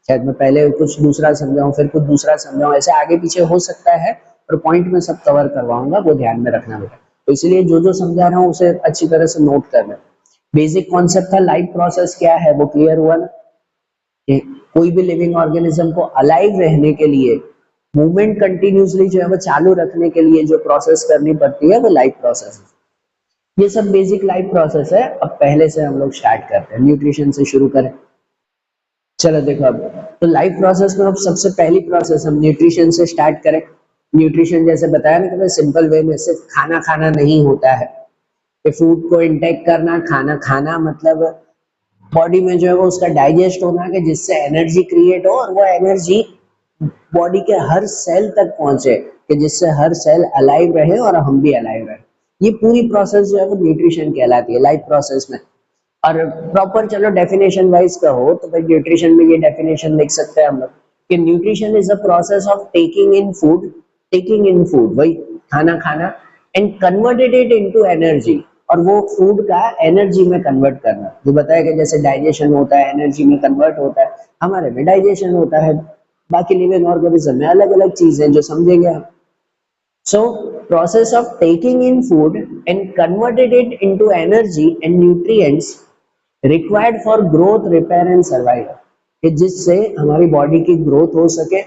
S1: शायद मैं पहले कुछ दूसरा समझाऊं फिर कुछ दूसरा समझाऊं, ऐसे आगे पीछे हो सकता है, और पॉइंट में सब कवर करवाऊंगा, वो ध्यान में रखना बेटा। तो इसलिए जो जो समझा रहा हूँ उसे अच्छी तरह से नोट कर लें। बेसिक कॉन्सेप्ट था लाइफ प्रोसेस क्या है, वो क्लियर हुआ ना। कोई भी लिविंग ऑर्गेनिज्म को अलाइव रहने के लिए, मूवमेंट कंटिन्यूसली जो है वो चालू रखने के लिए जो प्रोसेस करनी पड़ती है वो लाइफ प्रोसेस है। ये सब बेसिक लाइफ प्रोसेस है। अब पहले से हम लोग स्टार्ट करते हैं, न्यूट्रिशन से शुरू करें। चलो देखो, अब तो लाइफ प्रोसेस में अब सबसे पहली प्रोसेस हम न्यूट्रिशन से स्टार्ट करें। न्यूट्रिशन जैसे बताया ना कि सिंपल वे में सिर्फ खाना खाना नहीं होता है, कि फूड को इंटेक करना, खाना खाना मतलब बॉडी में जो है वो उसका डाइजेस्ट होना है जिससे एनर्जी क्रिएट हो और वो एनर्जी बॉडी के हर सेल तक पहुंचे कि जिससे हर सेल अलाइव रहे और हम भी अलाइव रहे। ये पूरी प्रोसेस जो है वो न्यूट्रिशन कहलाती है लाइफ प्रोसेस में। और प्रॉपर चलो डेफिनेशन वाइज कहो तो भाई न्यूट्रिशन में ये डेफिनेशन लिख सकते हैं हम लोग कि nutrition is a process of taking in food वही खाना खाना and converted it into energy, और वो फूड का एनर्जी में कन्वर्ट करना। जो बताया कि जैसे डाइजेशन होता है एनर्जी में कन्वर्ट होता है, हमारे में डाइजेशन होता है, बाकी लिविंग ऑर्गेनिज्म में अलग अलग चीजें जो समझेंगे हम। So process of taking in food and converted it into energy and nutrients required for growth, repair and survival, कि जिससे हमारी बॉडी की ग्रोथ हो सके,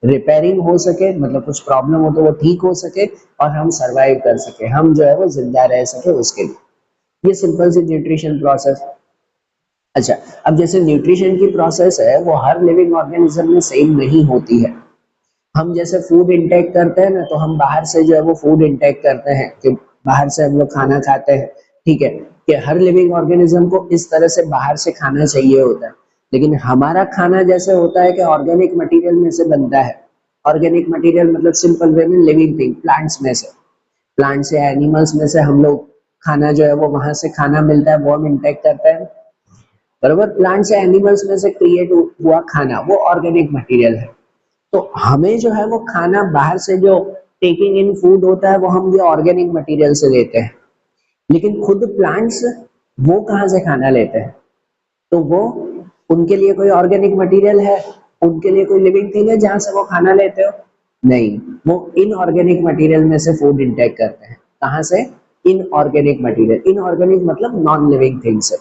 S1: रिपेयरिंग हो सके, मतलब कुछ प्रॉब्लम हो तो वो ठीक हो सके और हम सरवाइव कर सके, हम जो है वो जिंदा रह सके उसके लिए। ये सिंपल सी न्यूट्रिशन प्रोसेस। अच्छा, अब जैसे न्यूट्रिशन की प्रोसेस है वो हर लिविंग ऑर्गेनिज्म में सेम नहीं होती है। हम जैसे फूड इंटेक करते हैं ना, तो हम बाहर से जो है वो फूड इंटेक करते हैं कि बाहर से हम लोग खाना खाते हैं, ठीक है, कि हर लिविंग ऑर्गेनिज्म को इस तरह से बाहर से खाना चाहिए होता है। लेकिन हमारा खाना जैसे होता है कि ऑर्गेनिक मटेरियल में से बनता है। ऑर्गेनिक मटेरियल मतलब सिंपल वे में लिविंग थिंग, प्लांट्स में से, प्लांट्स या एनिमल्स में से हम लोग खाना जो है वो वहां से खाना मिलता है, वो हम इंटेक करते हैं, बराबर। प्लांट्स या एनिमल्स में से क्रिएट हुआ खाना वो ऑर्गेनिक मटेरियल है। तो हमें जो है वो खाना बाहर से जो टेकिंग इन फूड होता है वो हम ये ऑर्गेनिक मटेरियल से लेते हैं। लेकिन खुद प्लांट्स वो कहाँ से खाना लेते हैं? तो वो, उनके लिए कोई ऑर्गेनिक मटेरियल है, उनके लिए कोई लिविंग थिंग है जहां से वो खाना लेते हो? नहीं, वो इनऑर्गेनिक मटेरियल में से फूड इंटेक करते हैं। कहाँ से? Inorganic material. इनऑर्गेनिक मतलब नॉन लिविंग थिंग से।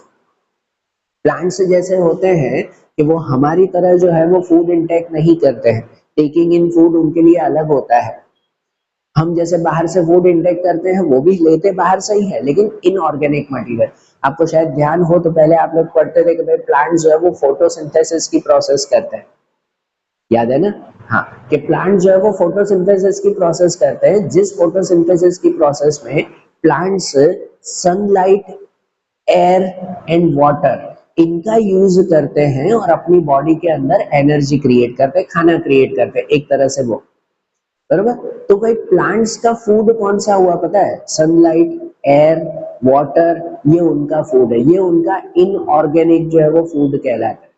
S1: प्लांट्स जैसे होते हैं कि वो हमारी तरह जो है वो फूड इंटेक नहीं करते हैं, टेकिंग इन फूड उनके लिए अलग होता है। हम जैसे बाहर से फूड इंटेक करते हैं वो भी लेते बाहर से ही है, लेकिन इनऑर्गेनिक मटेरियल। आपको शायद ध्यान हो तो पहले आप लोग पढ़ते थे कि भाई प्लांट जो है वो फोटोसिंथेसिस की प्रोसेस करते हैं, याद है ना? हाँ, कि प्लांट जो है वो फोटोसिंथेसिस की प्रोसेस करते हैं, जिस फोटोसिंथेसिस की प्रोसेस में plants sunlight, air and water इनका यूज करते हैं और अपनी बॉडी के अंदर एनर्जी क्रिएट करते हैं, खाना क्रिएट करते हैं एक तरह से वो, बरोबर। तो भाई प्लांट्स का फूड कौन सा हुआ पता है? सनलाइट, एयर, वाटर, ये उनका फूड है, ये उनका इनऑर्गेनिक जो है वो फूड कहलाता है।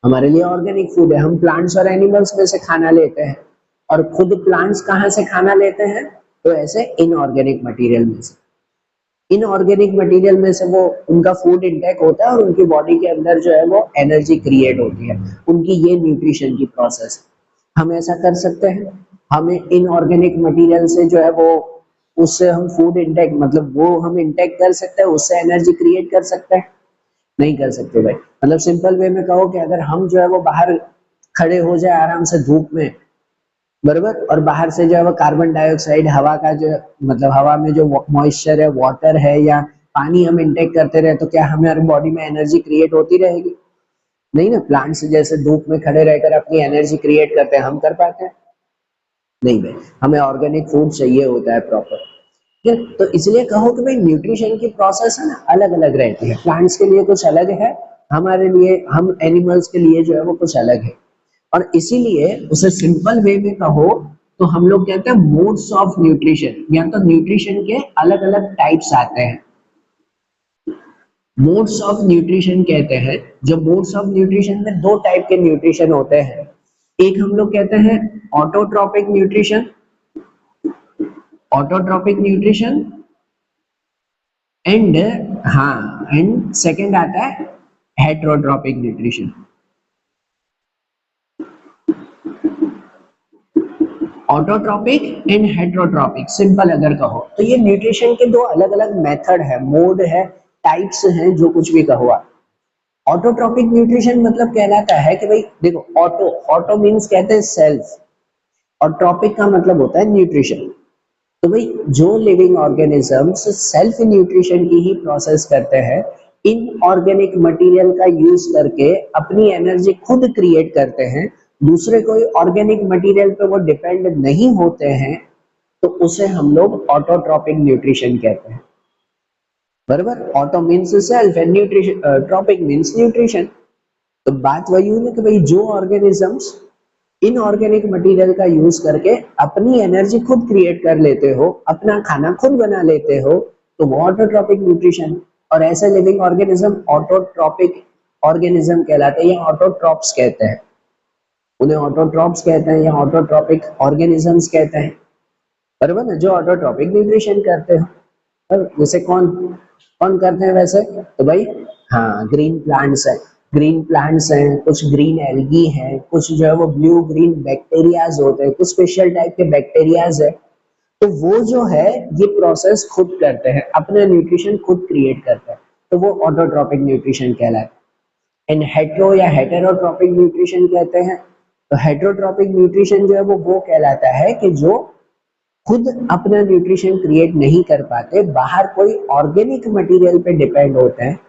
S1: हमारे लिए ऑर्गेनिक फूड है, हम प्लांट्स और एनिमल्स में से खाना लेते हैं। और खुद प्लांट्स कहाँ से खाना लेते हैं? तो ऐसे इनऑर्गेनिक मटेरियल में से। इनऑर्गेनिक मटेरियल में से वो उनका फूड इंटेक होता है और उनकी बॉडी के अंदर जो है वो एनर्जी क्रिएट होती है, उनकी ये न्यूट्रिशन की प्रोसेस है। हम ऐसा कर सकते हैं, हमें इनऑर्गेनिक मटेरियल से जो है वो, उससे हम फूड इंटेक मतलब वो हम इंटेक कर सकते हैं, उससे एनर्जी क्रिएट कर सकते हैं? नहीं कर सकते भाई। मतलब सिंपल वे में कहो कि अगर हम जो है वो बाहर खड़े हो जाए आराम से धूप में, बरोबर, और बाहर से जो है वो कार्बन डाइऑक्साइड हवा का जो, मतलब हवा में जो मॉइस्चर है, वाटर है या पानी हम इंटेक करते रहे, तो क्या हमारी बॉडी में एनर्जी क्रिएट होती रहेगी? नहीं ना। प्लांट्स जैसे धूप में खड़े रहकर अपनी एनर्जी क्रिएट करते हैं, हम कर पाते हैं? नहीं भाई, हमें ऑर्गेनिक फूड चाहिए होता है प्रॉपर। ठीक है, तो इसलिए कहो कि भाई न्यूट्रिशन की प्रोसेस है ना अलग अलग रहती है, प्लांट्स के लिए कुछ अलग है, हमारे लिए, हम एनिमल्स के लिए जो है वो कुछ अलग है। और इसीलिए उसे सिंपल वे में कहो तो हम लोग कहते हैं मोड्स ऑफ न्यूट्रिशन, या तो न्यूट्रिशन के अलग अलग टाइप्स आते हैं, मोड्स ऑफ न्यूट्रिशन कहते हैं। जो मोड्स ऑफ न्यूट्रिशन में दो टाइप के न्यूट्रिशन होते हैं, एक हम लोग कहते हैं autotrophic nutrition, autotrophic nutrition and, हाँ, एंड सेकंड आता है heterotrophic nutrition. Autotrophic and heterotrophic, simple अगर कहो तो ये न्यूट्रिशन के दो अलग अलग मेथड है, मोड है, टाइप्स हैं, जो कुछ भी कहो आप। ऑटोट्रॉपिक न्यूट्रिशन मतलब कहलाता है कि भाई देखो, ऑटो, ऑटो मीन्स कहते हैं सेल्फ, और ट्रॉपिक का मतलब होता है न्यूट्रिशन। तो भाई जो लिविंग ऑर्गेनिजम्स सेल्फ न्यूट्रिशन की ही प्रोसेस करते हैं, इन ऑर्गेनिक मटेरियल का यूज करके अपनी एनर्जी खुद क्रिएट करते हैं, दूसरे कोई ऑर्गेनिक मटेरियल पे वो डिपेंड नहीं होते हैं, तो उसे हम लोग ऑटोट्रॉपिक न्यूट्रिशन कहते हैं, बराबर। Auto means self and nutrition, trophic means nutrition. तो बात वही हुई ना कि भाई जो ऑर्गेनिजम्स इनऑर्गेनिक मटेरियल का यूज करके अपनी एनर्जी खुद क्रिएट कर लेते हो, अपना खाना खुद बना लेते हो, तो वो ऑटोट्रॉपिक न्यूट्रिशन। और ऐसे लिविंग ऑर्गेनिज्म ऑटोट्रॉपिक ऑर्गेनिज्म कहलाते हैं या ऑटोट्रॉप्स कहते हैं, उन्हें ऑटोट्रॉप्स कहते हैं या ऑटोट्रॉपिक ऑर्गेनिजम्स कहते हैं, बराबर ना, जो ऑटोट्रॉपिक न्यूट्रिशन करते हैं। और जैसे कौन कौन करते हैं वैसे, तो भाई हाँ, ग्रीन प्लांट्स है, ग्रीन प्लांट्स हैं, कुछ ग्रीन एल्गी हैं, कुछ जो है वो ब्लू ग्रीन बैक्टीरियाज होते हैं, कुछ स्पेशल टाइप के बैक्टीरियाज है। तो वो जो है ये प्रोसेस खुद करते हैं, अपना न्यूट्रिशन खुद क्रिएट करते हैं, तो वो ऑटोट्रॉपिक न्यूट्रिशन कहलाता है। एंड हेट्रो या हेटेरोट्रॉपिक न्यूट्रिशन कहते हैं। तो हेटेरोट्रॉपिक न्यूट्रिशन जो है वो कहलाता है कि जो खुद अपना न्यूट्रिशन क्रिएट नहीं कर पाते, बाहर कोई ऑर्गेनिक मटेरियल पे डिपेंड होते हैं,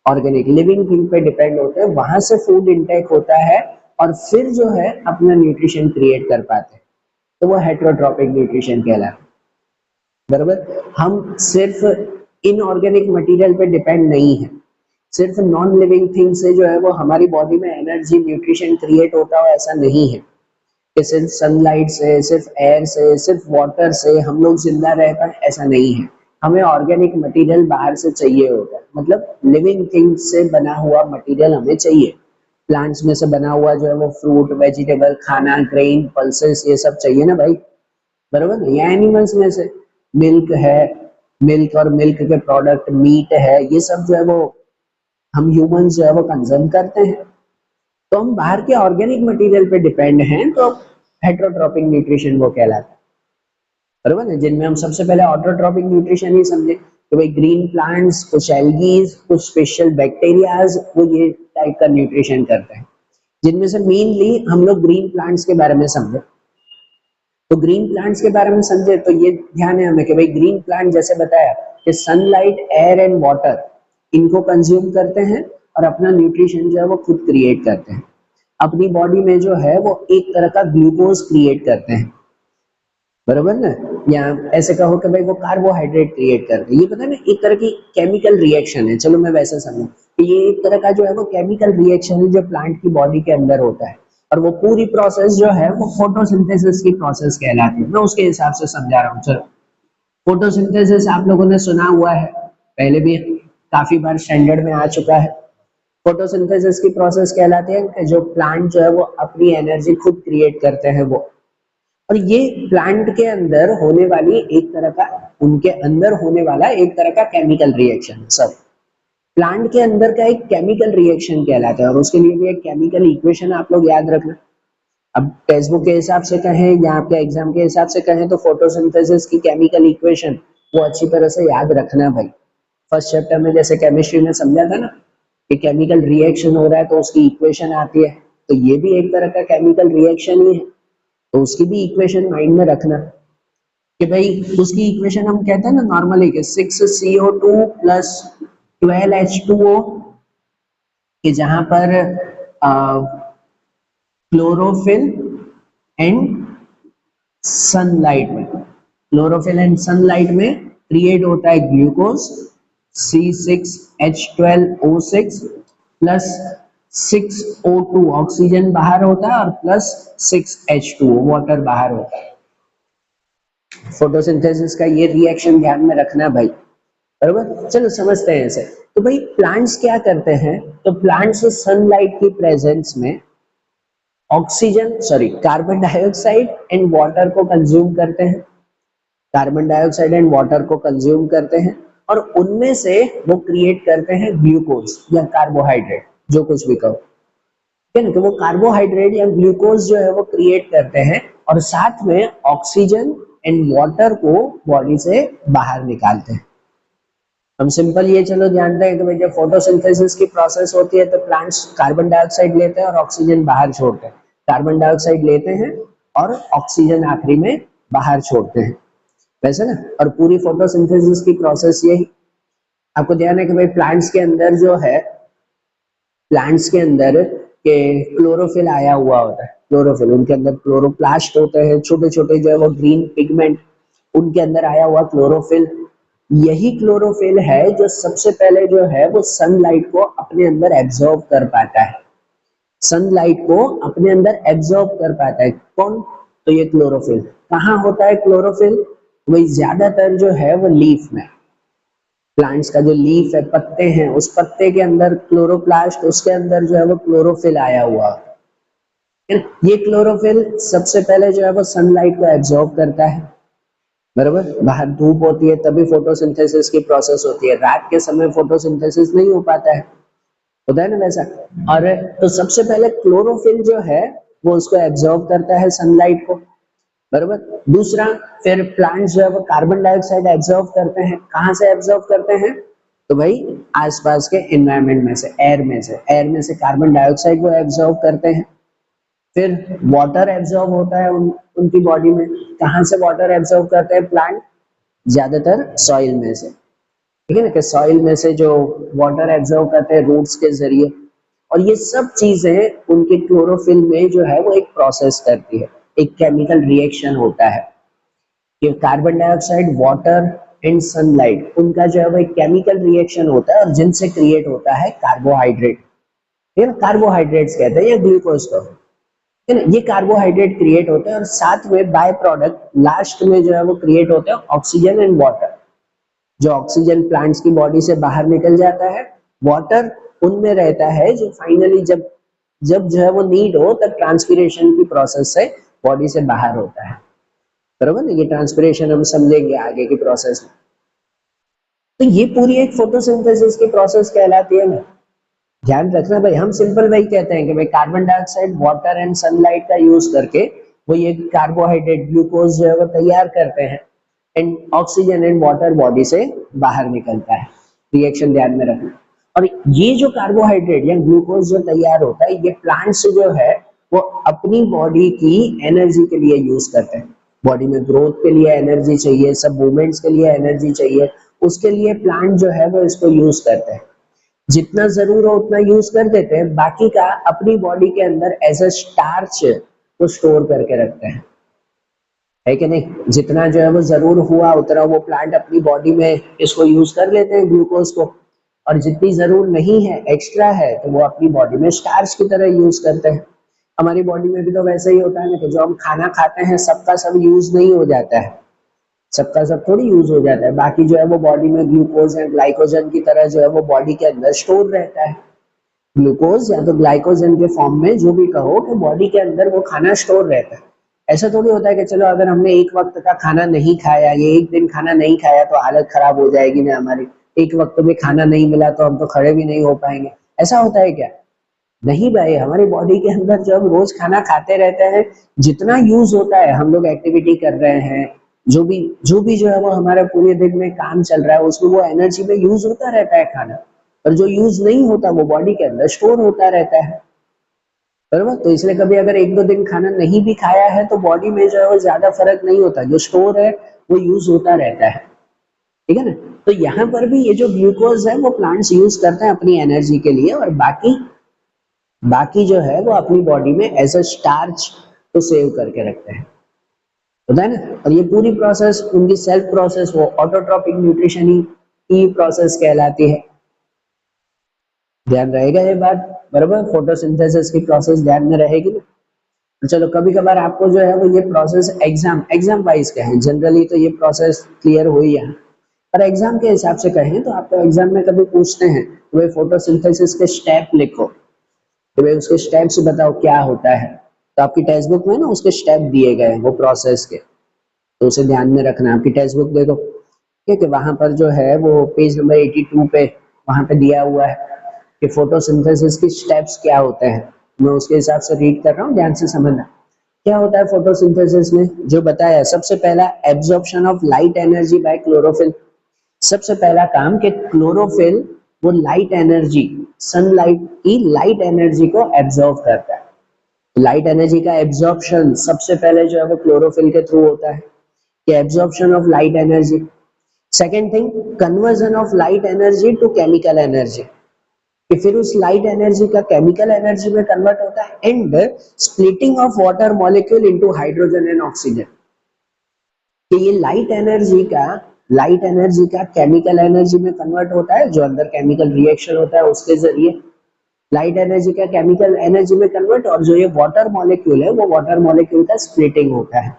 S1: ऑर्गेनिक लिविंग थिंग पे डिपेंड होते हैं, वहां से फूड इनटेक होता है और फिर जो है अपना न्यूट्रिशन क्रिएट कर पाते हैं, तो वो हेटेरोट्रॉपिक न्यूट्रिशन कहलाता है, बराबर। हम सिर्फ इनऑर्गेनिक मटेरियल पे डिपेंड नहीं है, सिर्फ नॉन लिविंग थिंग से जो है वो हमारी बॉडी में एनर्जी न्यूट्रिशन क्रिएट होता हो ऐसा नहीं है कि सिर्फ सनलाइट से, सिर्फ एयर से, सिर्फ वाटर से हम लोग जिंदा रह पाए, ऐसा नहीं है। हमें ऑर्गेनिक मटेरियल बाहर से चाहिए होता है, मतलब लिविंग थिंग्स से बना हुआ मटेरियल हमें चाहिए, प्लांट्स में से बना हुआ जो है वो फ्रूट, वेजिटेबल, खाना, ग्रेन, पल्सेस, ये सब चाहिए ना भाई, बराबर ना। या एनिमल्स में से मिल्क है, मिल्क और मिल्क के प्रोडक्ट, मीट है, ये सब जो है वो हम ह्यूमंस जो है वो कंज्यूम करते हैं। तो हम बाहर के ऑर्गेनिक मटेरियल पे डिपेंड हैं, तो हेटेरोट्रॉपिक न्यूट्रिशन वो कहलाता है, बराबर ना। जिनमें हम सबसे पहले ऑटोट्रॉपिक न्यूट्रिशन ही समझे, तो भाई ग्रीन प्लांट्स, कुछ एल्गीज, कुछ स्पेशल बैक्टीरियाज, वो ये टाइप का न्यूट्रिशन करते हैं, जिनमें से मेनली हम लोग ग्रीन प्लांट्स के बारे में समझे। तो ग्रीन प्लांट्स के बारे में समझे तो ये ध्यान है हमें कि भाई ग्रीन प्लांट जैसे बताया कि सनलाइट, एयर एंड वाटर इनको कंज्यूम करते हैं और अपना न्यूट्रिशन जो है वो खुद क्रिएट करते हैं, अपनी बॉडी में जो है वो एक तरह का ग्लूकोज क्रिएट करते हैं, बराबर ना। या ऐसे कहो कि भाई वो कार्बोहाइड्रेट क्रिएट करते हैं, ये पता है ना एक तरह की केमिकल रिएक्शन है, चलो मैं वैसे समझूं कि ये एक तरह का जो है वो केमिकल रिएक्शन है जो प्लांट की बॉडी के अंदर होता है, और वो पूरी प्रोसेस जो है वो फोटोसिंथेसिस की प्रोसेस कहलाती है। मैं उसके हिसाब से समझा रहा हूँ, चलो। फोटोसिंथेसिस आप लोगों ने सुना हुआ है, पहले भी काफी बार स्टैंडर्ड में आ चुका है। फोटोसिंथेसिस की प्रोसेस कहलाती है कि जो प्लांट जो है वो अपनी एनर्जी खुद क्रिएट करते हैं वो, और ये प्लांट के अंदर होने वाली एक तरह का, उनके अंदर होने वाला एक तरह का केमिकल रिएक्शन, सब प्लांट के अंदर का एक केमिकल रिएक्शन कहलाता है। और उसके लिए भी एक केमिकल इक्वेशन आप लोग याद रखना। अब टेक्स्ट बुक के हिसाब से कहें या आपके एग्जाम के हिसाब से कहें तो फोटोसिंथेसिस की केमिकल इक्वेशन वो अच्छी तरह से याद रखना भाई। फर्स्ट चैप्टर में जैसे केमिस्ट्री में समझा था ना कि केमिकल रिएक्शन हो रहा है तो उसकी इक्वेशन आती है, तो ये भी एक तरह का केमिकल रिएक्शन ही है, तो उसकी भी इक्वेशन माइंड में रखना कि भाई उसकी इक्वेशन हम कहते हैं ना नॉर्मली कि 6CO2 प्लस 12H2O, कि जहां पर क्लोरोफिल एंड सनलाइट में, क्लोरोफिल एंड सनलाइट में क्रिएट होता है glucose C6H12O6 plus 6O2 oxygen बाहर होता है और प्लस 6H2O वाटर बाहर होता है। फोटोसिंथेसिस का ये रिएक्शन ध्यान में रखना भाई, बराबर। चलो समझते हैं इसे। तो भाई प्लांट्स क्या करते हैं, तो प्लांट्स सनलाइट की प्रेजेंस में oxygen carbon dioxide and water को कंज्यूम करते हैं, कार्बन डाइऑक्साइड एंड वाटर को कंज्यूम करते हैं, और उनमें से वो क्रिएट करते हैं ग्लूकोज या कार्बोहाइड्रेट, जो कुछ भी कहो, ठीक है ना। तो वो कार्बोहाइड्रेट या ग्लूकोज जो है वो क्रिएट करते हैं और साथ में ऑक्सीजन एंड वाटर को बॉडी से बाहर निकालते हैं। हम सिंपल ये चलो जानते हैं कि भाई जब फोटोसिंथेसिस की प्रोसेस होती है तो प्लांट्स कार्बन डाइऑक्साइड लेते हैं और ऑक्सीजन बाहर छोड़ते हैं, कार्बन डाइऑक्साइड लेते हैं और ऑक्सीजन आखिरी में बाहर छोड़ते हैं, वैसे ना। और पूरी फोटोसिंथेसिस की प्रोसेस यही आपको ध्यान है कि भाई प्लांट्स के अंदर जो है, प्लांट्स के अंदर के क्लोरोफिल आया हुआ होता है, क्लोरोफिल, उनके अंदर क्लोरोप्लास्ट होते हैं, छोटे छोटे जो है वो ग्रीन पिगमेंट, उनके अंदर आया हुआ क्लोरोफिल, यही क्लोरोफिल है जो सबसे पहले जो है वो सनलाइट को अपने अंदर एब्जॉर्ब कर पाता है, सनलाइट को अपने अंदर एब्जॉर्ब कर पाता है। कौन? तो ये क्लोरोफिल। कहाँ होता है क्लोरोफिल? वही ज्यादातर जो है वो लीफ में, प्लांट्स का जो लीफ है, पत्ते हैं, उस पत्ते के अंदर क्लोरोप्लास्ट, उसके अंदर जो है वो क्लोरोफिल आया हुआ है। ये क्लोरोफिल सबसे पहले जो है वो सनलाइट को एब्जॉर्ब करता है, बराबर। बाहर धूप होती है तभी फोटोसिंथेसिस की प्रोसेस होती है, रात के समय फोटोसिंथेसिस नहीं हो पाता है, होता है ना वैसा। और तो सबसे पहले क्लोरोफिल जो है वो उसको एब्जॉर्ब करता है सनलाइट को, बराबर। दूसरा, फिर प्लांट्स जो है वो कार्बन डाइऑक्साइड एब्जॉर्ब करते हैं। कहाँ से एब्जॉर्ब करते हैं? तो भाई आसपास के एनवायरनमेंट में से, एयर में से कार्बन डाइऑक्साइड को एब्जॉर्ब करते हैं। फिर वाटर एब्जॉर्ब होता है उनकी बॉडी में। कहाँ से वाटर एब्जॉर्ब करते हैं प्लांट? ज्यादातर सॉइल में से, ठीक है ना, कि सॉइल में से जो वाटर एब्जॉर्ब करते हैं रूट्स के जरिए। और ये सब चीजें उनके क्लोरोफिल में जो है वो एक प्रोसेस करती है, एक केमिकल रिएक्शन होता है कि carbon dioxide, water and sunlight, उनका जो है वो एक केमिकल रिएक्शन होता है और जिनसे क्रिएट होता है कार्बोहाइड्रेट, ठीक है ना, कार्बोहाइड्रेट्स कहते हैं या ग्लूकोज को, ठीक है ना। ये कार्बोहाइड्रेट क्रिएट होते हैं और साथ में बाय प्रोडक्ट लास्ट में जो है वो क्रिएट होते हैं ऑक्सीजन एंड वाटर। जो ऑक्सीजन प्लांट्स की बॉडी से बाहर निकल जाता है, वाटर उनमें रहता है जो फाइनली जब जब जो है वो नीड हो तब ट्रांसपीरेशन की प्रोसेस से बॉडी से बाहर होता है, बराबर ना। ये ट्रांसपीरेशन हम समझेंगे आगे की प्रोसेस में। तो ये पूरी एक फोटोसिंथेसिस की प्रोसेस कहलाती है ना। ध्यान रखना भाई, हम सिंपल वही कहते हैं कि भाई carbon dioxide, water and sunlight का यूज करके वो ये कार्बोहाइड्रेट, ग्लूकोज जो है वो तैयार करते हैं and oxygen and water body से बाहर निकलता है। रिएक्शन ध्यान में रखना। और ये जो कार्बोहाइड्रेट या ग्लूकोज जो तैयार होता है, ये प्लांट्स जो है वो अपनी बॉडी की एनर्जी के लिए यूज करते हैं। बॉडी में ग्रोथ के लिए एनर्जी चाहिए, सब मूवमेंट्स के लिए एनर्जी चाहिए, उसके लिए प्लांट जो है वो इसको यूज करते हैं। जितना जरूर हो उतना यूज कर देते हैं, बाकी का अपनी बॉडी के अंदर एज अ स्टार्च को स्टोर करके रखते हैं, है कि नहीं। जितना जो है वो जरूर हुआ उतना वो प्लांट अपनी बॉडी में इसको यूज कर लेते हैं ग्लूकोज को, और जितनी जरूर नहीं है, एक्स्ट्रा है, तो वो अपनी बॉडी में स्टार्च की तरह यूज करते हैं। हमारी बॉडी में भी तो वैसे ही होता है ना कि जो हम खाना खाते हैं सबका सब यूज नहीं हो जाता है, सबका सब थोड़ी यूज हो जाता है, बाकी जो है वो बॉडी में ग्लूकोज एंड ग्लाइकोजन की तरह जो है वो बॉडी के अंदर स्टोर रहता है। ग्लूकोज या तो ग्लाइकोजन के फॉर्म में, जो भी कहो, कि बॉडी के अंदर वो खाना स्टोर रहता है। ऐसा थोड़ी होता है कि चलो अगर हमने एक वक्त का खाना नहीं खाया, ये एक दिन खाना नहीं खाया तो हालत खराब हो जाएगी ना हमारी, एक वक्त में खाना नहीं मिला तो हम तो खड़े भी नहीं हो पाएंगे, ऐसा होता है क्या? नहीं भाई, हमारी बॉडी के अंदर जो हम रोज खाना खाते रहते हैं, जितना यूज होता है, हम लोग एक्टिविटी कर रहे हैं, जो भी जो है वो हमारे पूरे दिन में काम चल रहा है, उसमें वो एनर्जी में यूज होता रहता है खाना। और जो यूज नहीं होता वो बॉडी के अंदर स्टोर होता रहता है, बराबर। तो इसलिए कभी अगर एक दो दिन खाना नहीं भी खाया है तो बॉडी में जो है वो ज्यादा फर्क नहीं होता, जो स्टोर है वो यूज होता रहता है, ठीक है ना। तो यहाँ पर भी ये जो ग्लूकोज है वो प्लांट्स यूज करते हैं अपनी एनर्जी के लिए, और बाकी बाकी जो है वो अपनी बॉडी में एज अ स्टार्च तो सेव करके रखते हैं, होता है ना। और ये पूरी प्रोसेस उनकी सेल्फ प्रोसेस, वो ऑटोट्रॉपिक न्यूट्रिशन ही प्रोसेस कहलाती है। ध्यान रहेगा ये बात, बराबर। फोटोसिंथेसिस की प्रोसेस ध्यान में रहेगी ना। तो चलो, कभी कभार आपको जो है वो ये प्रोसेस एग्जाम वाइज कहें, जनरली तो ये प्रोसेस क्लियर हुई है, पर एग्जाम के हिसाब से कहें तो आपको एग्जाम में कभी पूछते हैं तो भाई फोटोसिंथेसिस के स्टेप लिखो, तो भाई उसके स्टेप्स बताओ क्या होता है, तो आपकी टेक्स्ट बुक में ना उसके स्टेप दिए गए हैं वो प्रोसेस के, तो उसे ध्यान में रखना। आपकी टेक्स्ट बुक देखो, ठीक है, वहां पर जो है वो पेज नंबर 82 पे वहां पे दिया हुआ है कि फोटोसिंथेसिस की स्टेप्स क्या होते हैं। मैं उसके हिसाब से रीड कर रहा हूँ, ध्यान से समझना। क्या होता है फोटोसिंथेसिस में, जो बताया, सबसे पहला absorption of light energy by chlorophyll. सबसे पहला काम कि क्लोरोफिल वो लाइट एनर्जी, सनलाइट की लाइट एनर्जी को एब्जॉर्ब करता है। लाइट एनर्जी का एब्जॉर्प्शन सबसे पहले जो है वो क्लोरोफिल के थ्रू होता है, कि absorption of light energy. Second thing, conversion of light energy to chemical energy, कि फिर उस लाइट एनर्जी का केमिकल एनर्जी में कन्वर्ट होता है। And splitting of water molecule into hydrogen and oxygen, कि ये लाइट एनर्जी का लाइट एनर्जी का केमिकल एनर्जी में कन्वर्ट होता है, जो अंदर केमिकल रिएक्शन होता है उसके जरिए लाइट एनर्जी का केमिकल एनर्जी में कन्वर्ट, और जो ये वाटर मॉलिक्यूल है वो वाटर मॉलिक्यूल का स्प्लिटिंग होता है,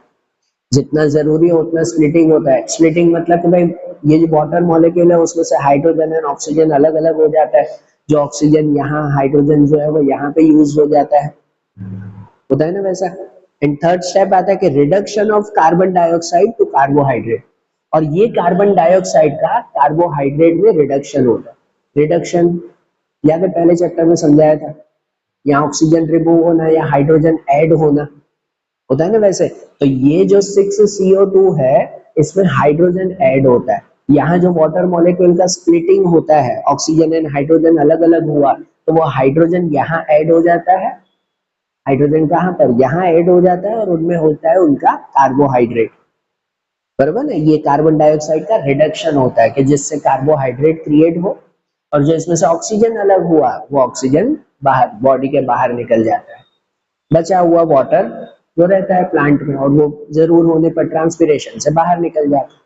S1: जितना जरूरी है उतना स्प्लिटिंग होता है। स्प्लिटिंग मतलब कि भाई ये जो वाटर मॉलिक्यूल है उसमें से हाइड्रोजन एंड ऑक्सीजन अलग अलग हो जाता है, जो ऑक्सीजन यहाँ हाइड्रोजन जो है वो यहाँ पे यूज हो जाता है, होता है ना वैसा। एंड थर्ड स्टेप आता है कि reduction of carbon dioxide to carbohydrate, और ये कार्बन डाइऑक्साइड का कार्बोहाइड्रेट में रिडक्शन होता है। रिडक्शन याद है पहले चैप्टर में समझाया था, यहाँ ऑक्सीजन रिमूव होना या हाइड्रोजन ऐड होना, होता है ना वैसे। तो ये जो 6CO2 है इसमें हाइड्रोजन ऐड होता है, यहाँ जो वाटर मॉलिक्यूल का स्प्लिटिंग होता है, ऑक्सीजन एंड हाइड्रोजन अलग अलग हुआ तो वो हाइड्रोजन यहाँ ऐड हो जाता है, हाइड्रोजन कहाँ पर, यहाँ ऐड हो जाता है और उनमें होता है उनका कार्बोहाइड्रेट, बराबर ना। ये कार्बन डाइऑक्साइड का रिडक्शन होता है कि जिससे कार्बोहाइड्रेट क्रिएट हो, और जो इसमें से ऑक्सीजन अलग हुआ वो ऑक्सीजन बाहर बॉडी के बाहर निकल जाता है, बचा हुआ वाटर जो रहता है प्लांट में और वो जरूर होने पर ट्रांसपिरेशन से बाहर निकल जाता है।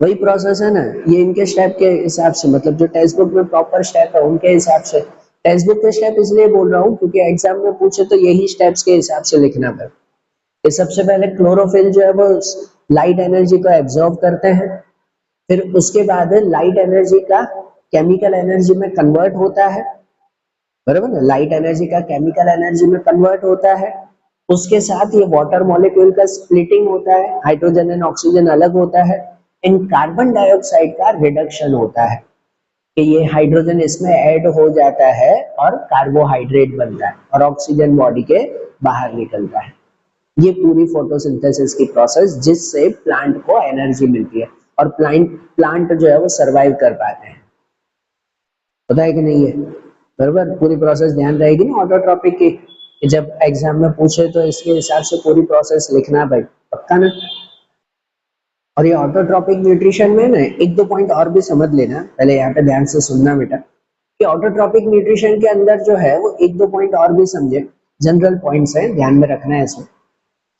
S1: वही प्रोसेस है ना, ये इनके स्टेप के हिसाब से, मतलब जो टेक्स्ट बुक में प्रॉपर स्टेप है उनके हिसाब से। टेक्स्ट बुक के स्टेप इसलिए बोल रहा हूँ क्योंकि एग्जाम में पूछे तो यही स्टेप्स के हिसाब से लिखना पड़े। ये सबसे पहले क्लोरोफिल जो है वो लाइट एनर्जी को एब्जॉर्ब करते हैं, फिर उसके बाद लाइट एनर्जी का केमिकल एनर्जी में कन्वर्ट होता है, बराबर ना। लाइट एनर्जी का केमिकल एनर्जी में कन्वर्ट होता है, उसके साथ ये वाटर मॉलिक्यूल का स्प्लिटिंग होता है, हाइड्रोजन एंड ऑक्सीजन अलग होता है, इन कार्बन डाइऑक्साइड का रिडक्शन होता है कि ये हाइड्रोजन इसमें ऐड हो जाता है और कार्बोहाइड्रेट बनता है और ऑक्सीजन बॉडी के बाहर निकलता है। ये पूरी फोटोसिंथेसिस की प्रोसेस जिससे प्लांट को एनर्जी मिलती है और प्लांट जो है वो सरवाइव कर पाते हैं, पता है कि नहीं है, बराबर। पूरी प्रोसेस ध्यान रहेगी ना ऑटोट्रॉपिक की, जब एग्जाम में पूछे तो इसके हिसाब से पूरी प्रोसेस लिखना भाई, पक्का ना। और ये ऑटोट्रॉपिक न्यूट्रिशन में ना एक दो पॉइंट और भी समझ लेना, पहले यहाँ पे ध्यान से सुनना बेटा, कि ऑटोट्रॉपिक न्यूट्रिशन के अंदर जो है वो एक दो पॉइंट और भी समझे, जनरल पॉइंट्स है, ध्यान में रखना है इसमें।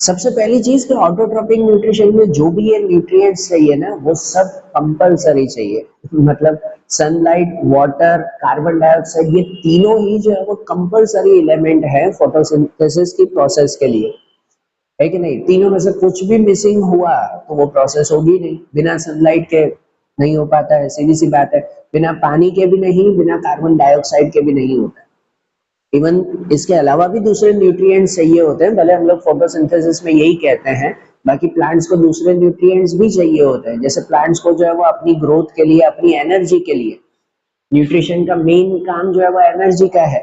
S1: सबसे पहली चीज कि ऑटोट्रॉपिक न्यूट्रिशन में जो भी ये न्यूट्रिएंट्स चाहिए ना वो सब कंपलसरी चाहिए, मतलब सनलाइट, वाटर, कार्बन डाइऑक्साइड, ये तीनों ही जो है वो कंपलसरी एलिमेंट है फोटोसिंथेसिस की प्रोसेस के लिए, है कि नहीं। तीनों में से कुछ भी मिसिंग हुआ तो वो प्रोसेस होगी नहीं, बिना सनलाइट के नहीं हो पाता है, सीधी सी बात है। बिना पानी के भी नहीं, बिना कार्बन डाइऑक्साइड के भी नहीं होता। इवन इसके अलावा भी दूसरे न्यूट्रिएंट्स चाहिए होते हैं, भले हम लोग फोटोसिंथेसिस में यही कहते हैं, बाकी प्लांट्स को दूसरे न्यूट्रिएंट्स भी चाहिए होते हैं। जैसे प्लांट्स को जो है वो अपनी ग्रोथ के लिए, अपनी एनर्जी के लिए, न्यूट्रिशन का मेन काम जो है वो एनर्जी का है,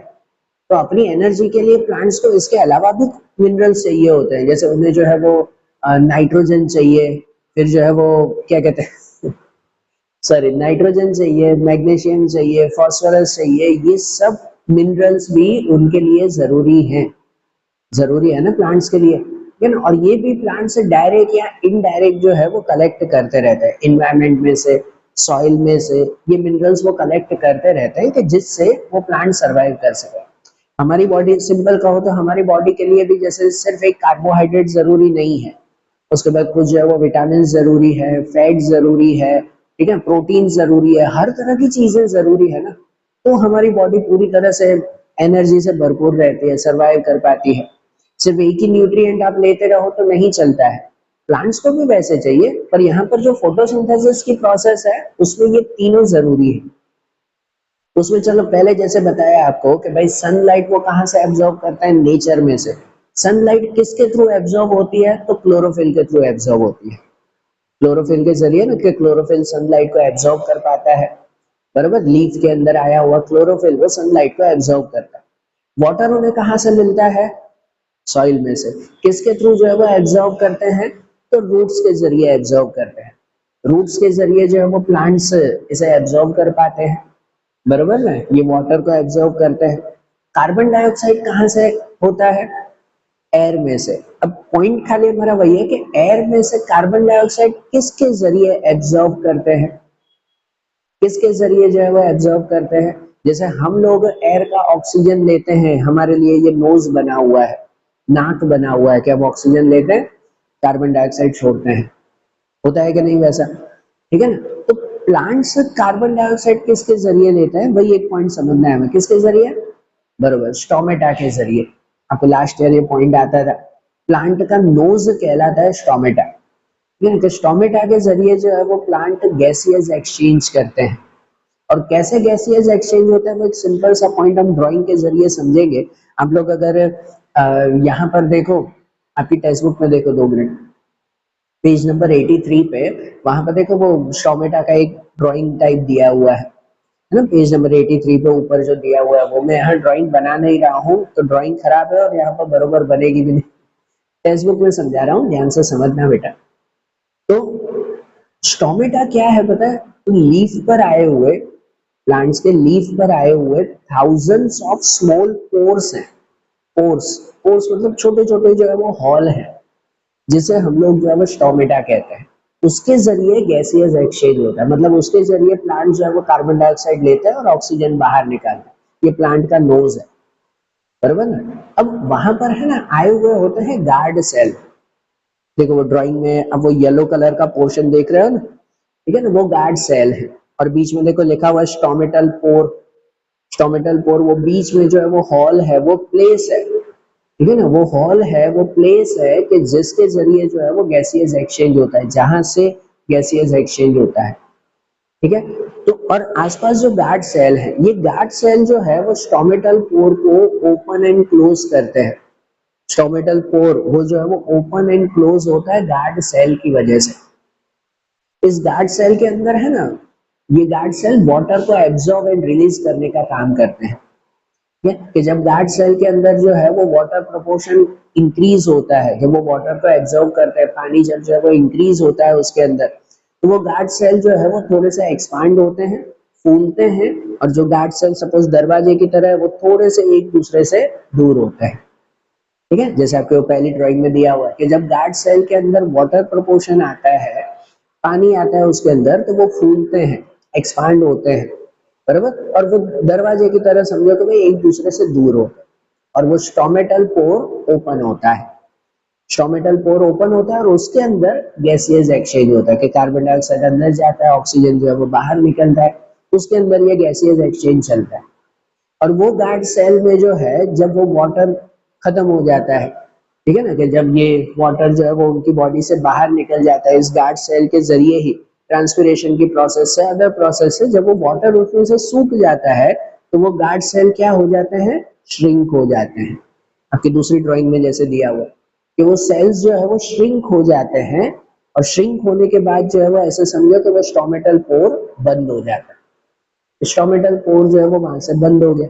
S1: तो अपनी एनर्जी के लिए प्लांट्स को इसके अलावा भी मिनरल्स चाहिए होते हैं। जैसे उन्हें जो है वो नाइट्रोजन चाहिए, फिर जो है वो क्या कहते हैं सॉरी नाइट्रोजन चाहिए, मैग्नीशियम चाहिए, फास्फोरस चाहिए, ये सब मिनरल्स भी उनके लिए जरूरी हैं, जरूरी है ना प्लांट्स के लिए, है ना। और ये भी प्लांट से डायरेक्ट या इनडायरेक्ट जो है वो कलेक्ट करते रहते हैं इन्वायरमेंट में से, सॉइल में से, ये मिनरल्स वो कलेक्ट करते रहते हैं कि जिससे वो प्लांट सरवाइव कर सके। हमारी बॉडी, सिंपल कहो तो हमारी बॉडी के लिए भी जैसे सिर्फ एक कार्बोहाइड्रेट जरूरी नहीं है, उसके बाद कुछ जो है वो विटामिन जरूरी है, फैट जरूरी है, ठीक है, प्रोटीन जरूरी है, हर तरह की चीजें जरूरी है ना, तो हमारी बॉडी पूरी तरह से एनर्जी से भरपूर रहती है, सरवाइव कर पाती है। सिर्फ एक ही न्यूट्रिएंट आप लेते रहो तो नहीं चलता है, प्लांट्स को भी वैसे चाहिए, पर यहाँ पर जो फोटोसिंथेसिस की प्रोसेस है उसमें ये तीनों जरूरी है। उसमें चलो पहले जैसे बताया आपको कि भाई सनलाइट वो कहाँ से एब्जॉर्ब करता है, नेचर में से। सनलाइट किसके थ्रू एब्जॉर्ब होती है, तो क्लोरोफिल के थ्रू एब्जॉर्ब होती है, क्लोरोफिल के जरिए ना, कि क्लोरोफिल सनलाइट को एब्जॉर्ब कर पाता है, बराबर। लीफ के अंदर आया हुआ क्लोरोफिल वो सनलाइट को एब्जॉर्ब करता है। वाटर उन्हें कहाँ से मिलता है, सॉइल में से। किसके थ्रू जो है वो एब्जॉर्ब करते हैं, तो रूट्स के जरिए एब्जॉर्ब करते हैं, रूट्स के जरिए जो है वो प्लांट्स इसे एब्जॉर्ब कर पाते हैं, बराबर ना, ये वाटर को एब्जॉर्ब करते हैं। कार्बन डाइऑक्साइड कहाँ से होता है, एयर में से। अब पॉइंट खाली हमारा वही है कि एयर में से कार्बन डाइऑक्साइड किसके जरिए एब्जॉर्ब करते हैं, किसके जरिए जो है वो एब्जॉर्ब करते हैं। जैसे हम लोग एयर का ऑक्सीजन लेते हैं, हमारे लिए ये नोज बना हुआ है, नाक बना हुआ है कि हम ऑक्सीजन लेते हैं, कार्बन डाइऑक्साइड छोड़ते हैं, होता है कि नहीं वैसा, ठीक है ना। तो प्लांट्स कार्बन डाइऑक्साइड किसके जरिए लेता है, वही एक पॉइंट समझना है हमें, किसके जरिए, बरोबर स्टोमेटा के जरिए। आपको लास्ट ईयर ये पॉइंट आता था, प्लांट का नोज कहलाता है स्टोमेटा, ठीक है। तो स्टोमेटा के जरिए जो है वो प्लांट गैसियस एक्सचेंज करते हैं। और कैसे गैसियस एक्सचेंज होता है वो एक सिंपल सा पॉइंट हम ड्राइंग के जरिए समझेंगे। आप लोग अगर यहाँ पर देखो, आपकी टेक्स्ट बुक में देखो 2 मिनट, पेज नंबर 83 पे, वहां पर देखो वो स्टोमेटा का एक ड्राइंग टाइप दिया हुआ है ना, पेज नंबर 83 पे ऊपर जो दिया हुआ है वो। मैं यहाँ ड्राइंग बना नहीं रहा हूँ तो ड्राइंग खराब है और यहाँ पर बरोबर बनेगी भी नहीं, टेक्स्ट बुक में समझा रहा हूँ, ध्यान से समझना बेटा। तो स्टोमेटा क्या है पता है, लीफ पर आए हुए, प्लांट्स के लीफ पर आए हुए थाउजेंड्स ऑफ स्मॉल पोर्स हैं। पोर्स, पोर्स मतलब छोटे छोटे जो है वो हॉल है, जिसे हम लोग जो है वो स्टोमेटा कहते हैं। उसके जरिए गैसियस एक्सचेंज होता है, मतलब उसके जरिए प्लांट जो है वो कार्बन डाइऑक्साइड लेता है और ऑक्सीजन बाहर निकालता है। ये प्लांट का नोज है, बराबर ना। अब वहां पर है ना आए हुए होते हैं गार्ड सेल, देखो वो ड्राइंग में अब वो येलो कलर का पोर्शन देख रहे हो ना, ठीक है ना, वो गार्ड सेल है। और बीच में देखो लिखा हुआ है स्टोमेटल पोर, स्टोमेटल पोर वो बीच में जो है वो हॉल है, वो प्लेस है, ठीक है ना, वो हॉल है, वो प्लेस है कि जिसके जरिए जो है वो गैसियस एक्सचेंज होता है, जहां से गैसियस एक्सचेंज होता है, ठीक है। तो और आसपास जो गार्ड सेल है, ये गार्ड सेल जो है वो स्टोमेटल पोर को ओपन एंड क्लोज करते हैं। स्टोमेटल पोर वो जो है वो ओपन एंड क्लोज होता है गार्ड सेल की वजह से। इस गार्ड सेल के अंदर है ना, ये गार्ड सेल वाटर को एब्जॉर्ब एंड रिलीज करने का काम करते हैं, ठीक है। कि जब गार्ड सेल के अंदर जो है वो वाटर प्रोपोर्शन इंक्रीज होता है, जब वो वाटर को एब्जॉर्ब करता है, पानी जब जो है वो इंक्रीज होता है उसके अंदर, तो वो गार्ड सेल जो है वो थोड़े से एक्सपांड होते हैं, फूलते हैं। और जो गार्ड सेल सपोज दरवाजे की तरह है, वो थोड़े से एक दूसरे से दूर होते हैं, ठीक है। जैसे आपको पहली ड्राइंग में दिया हुआ है कि जब गार्ड सेल के अंदर वाटर प्रोपोर्शन आता है, पानी आता है उसके अंदर, तो वो फूलते हैं, एक्सपांड होते हैं, बराबर। और वो दरवाजे की तरह समझो कि भाई एक दूसरे से दूर हो, और वो स्टोमेटल पोर ओपन होता है। स्टोमेटल पोर ओपन होता है और उसके अंदर गैसियस एक्सचेंज होता है कि कार्बन डाइऑक्साइड अंदर जाता है, ऑक्सीजन जो है वो बाहर निकलता है, उसके अंदर ये गैसियस एक्सचेंज चलता है। और वो गार्ड सेल में जो है जब वो वाटर खत्म हो जाता है, ठीक है ना, कि जब ये वाटर जो है वो उनकी बॉडी से बाहर निकल जाता है इस गार्ड सेल के जरिए ही, ट्रांसपिरेशन की प्रोसेस से, अदर प्रोसेस से, जब वो वाटर उसमें से सूख जाता है तो वो गार्ड सेल क्या हो जाते हैं, श्रिंक हो जाते हैं। आपकी दूसरी ड्राइंग में जैसे दिया हुआ कि वो सेल्स जो है वो श्रिंक हो जाते हैं, और श्रिंक होने के बाद जो है वो ऐसे समझो कि वो स्टोमेटल पोर बंद हो जाता है। स्टोमेटल पोर जो है वो वहां से बंद हो गया,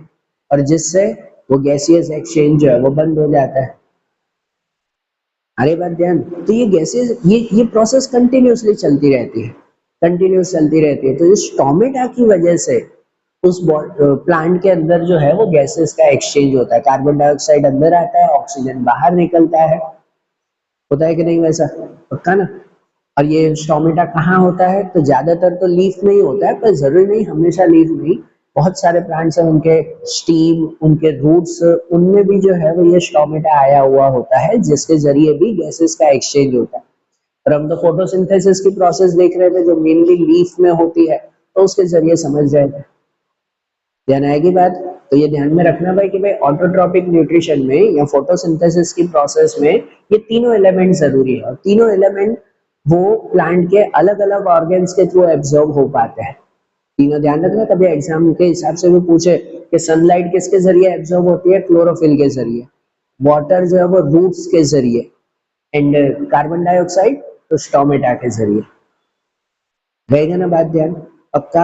S1: और जिससे वो गैसियस एक्सचेंज जो है वो बंद हो जाता है। अरे बात ध्यान, तो ये गैसेस, ये प्रोसेस कंटिन्यूअसली चलती रहती है, कंटिन्यूस चलती रहती है। तो इस स्टोमेटा की वजह से उस प्लांट के अंदर जो है वो गैसेस का एक्सचेंज होता है, कार्बन डाइऑक्साइड अंदर आता है, ऑक्सीजन बाहर निकलता है, होता है कि नहीं वैसा, पक्का ना। और ये स्टोमेटा कहाँ होता है, तो ज्यादातर तो लीफ में ही होता है, पर जरूरी नहीं हमेशा लीफ में ही, बहुत सारे प्लांट्स हैं उनके स्टीम, उनके रूट्स, उनमें भी जो है वो ये स्टोमेटा आया हुआ होता है, जिसके जरिए भी गैसेस का एक्सचेंज होता है। और हम तो फोटोसिंथेसिस की प्रोसेस देख रहे थे जो मेनली लीफ में होती है, तो उसके जरिए समझ रहे थे, ध्यान आएगी बात। तो ये ध्यान में रखना भाई कि भाई ऑटोट्रॉपिक न्यूट्रिशन में या फोटोसिंथेसिस की प्रोसेस में ये तीनों एलिमेंट जरूरी है, और तीनों एलिमेंट वो प्लांट के अलग अलग ऑर्गन्स के थ्रू एब्जॉर्ब हो पाते हैं। तीनों ध्यान रखना, कभी एग्जाम के हिसाब से भी पूछे कि सनलाइट किसके जरिए एब्जॉर्ब होती है, क्लोरोफिल के जरिए, वाटर जो है वो रूट्स के जरिए, एंड कार्बन डाइऑक्साइड तो स्टोमेटा के जरिए। रहेगा ना बात ध्यान, पक्का,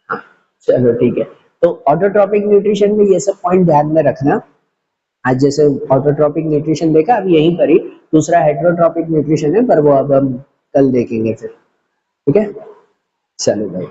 S1: हाँ चलो ठीक है। तो ऑटोट्रॉपिक न्यूट्रिशन में ये सब पॉइंट ध्यान में रखना। आज जैसे ऑटोट्रॉपिक न्यूट्रिशन देखा, अब यहीं पर ही दूसरा हेटेरोट्रॉपिक न्यूट्रिशन है, पर वो अब हम कल देखेंगे फिर, ठीक है। चलो भाई।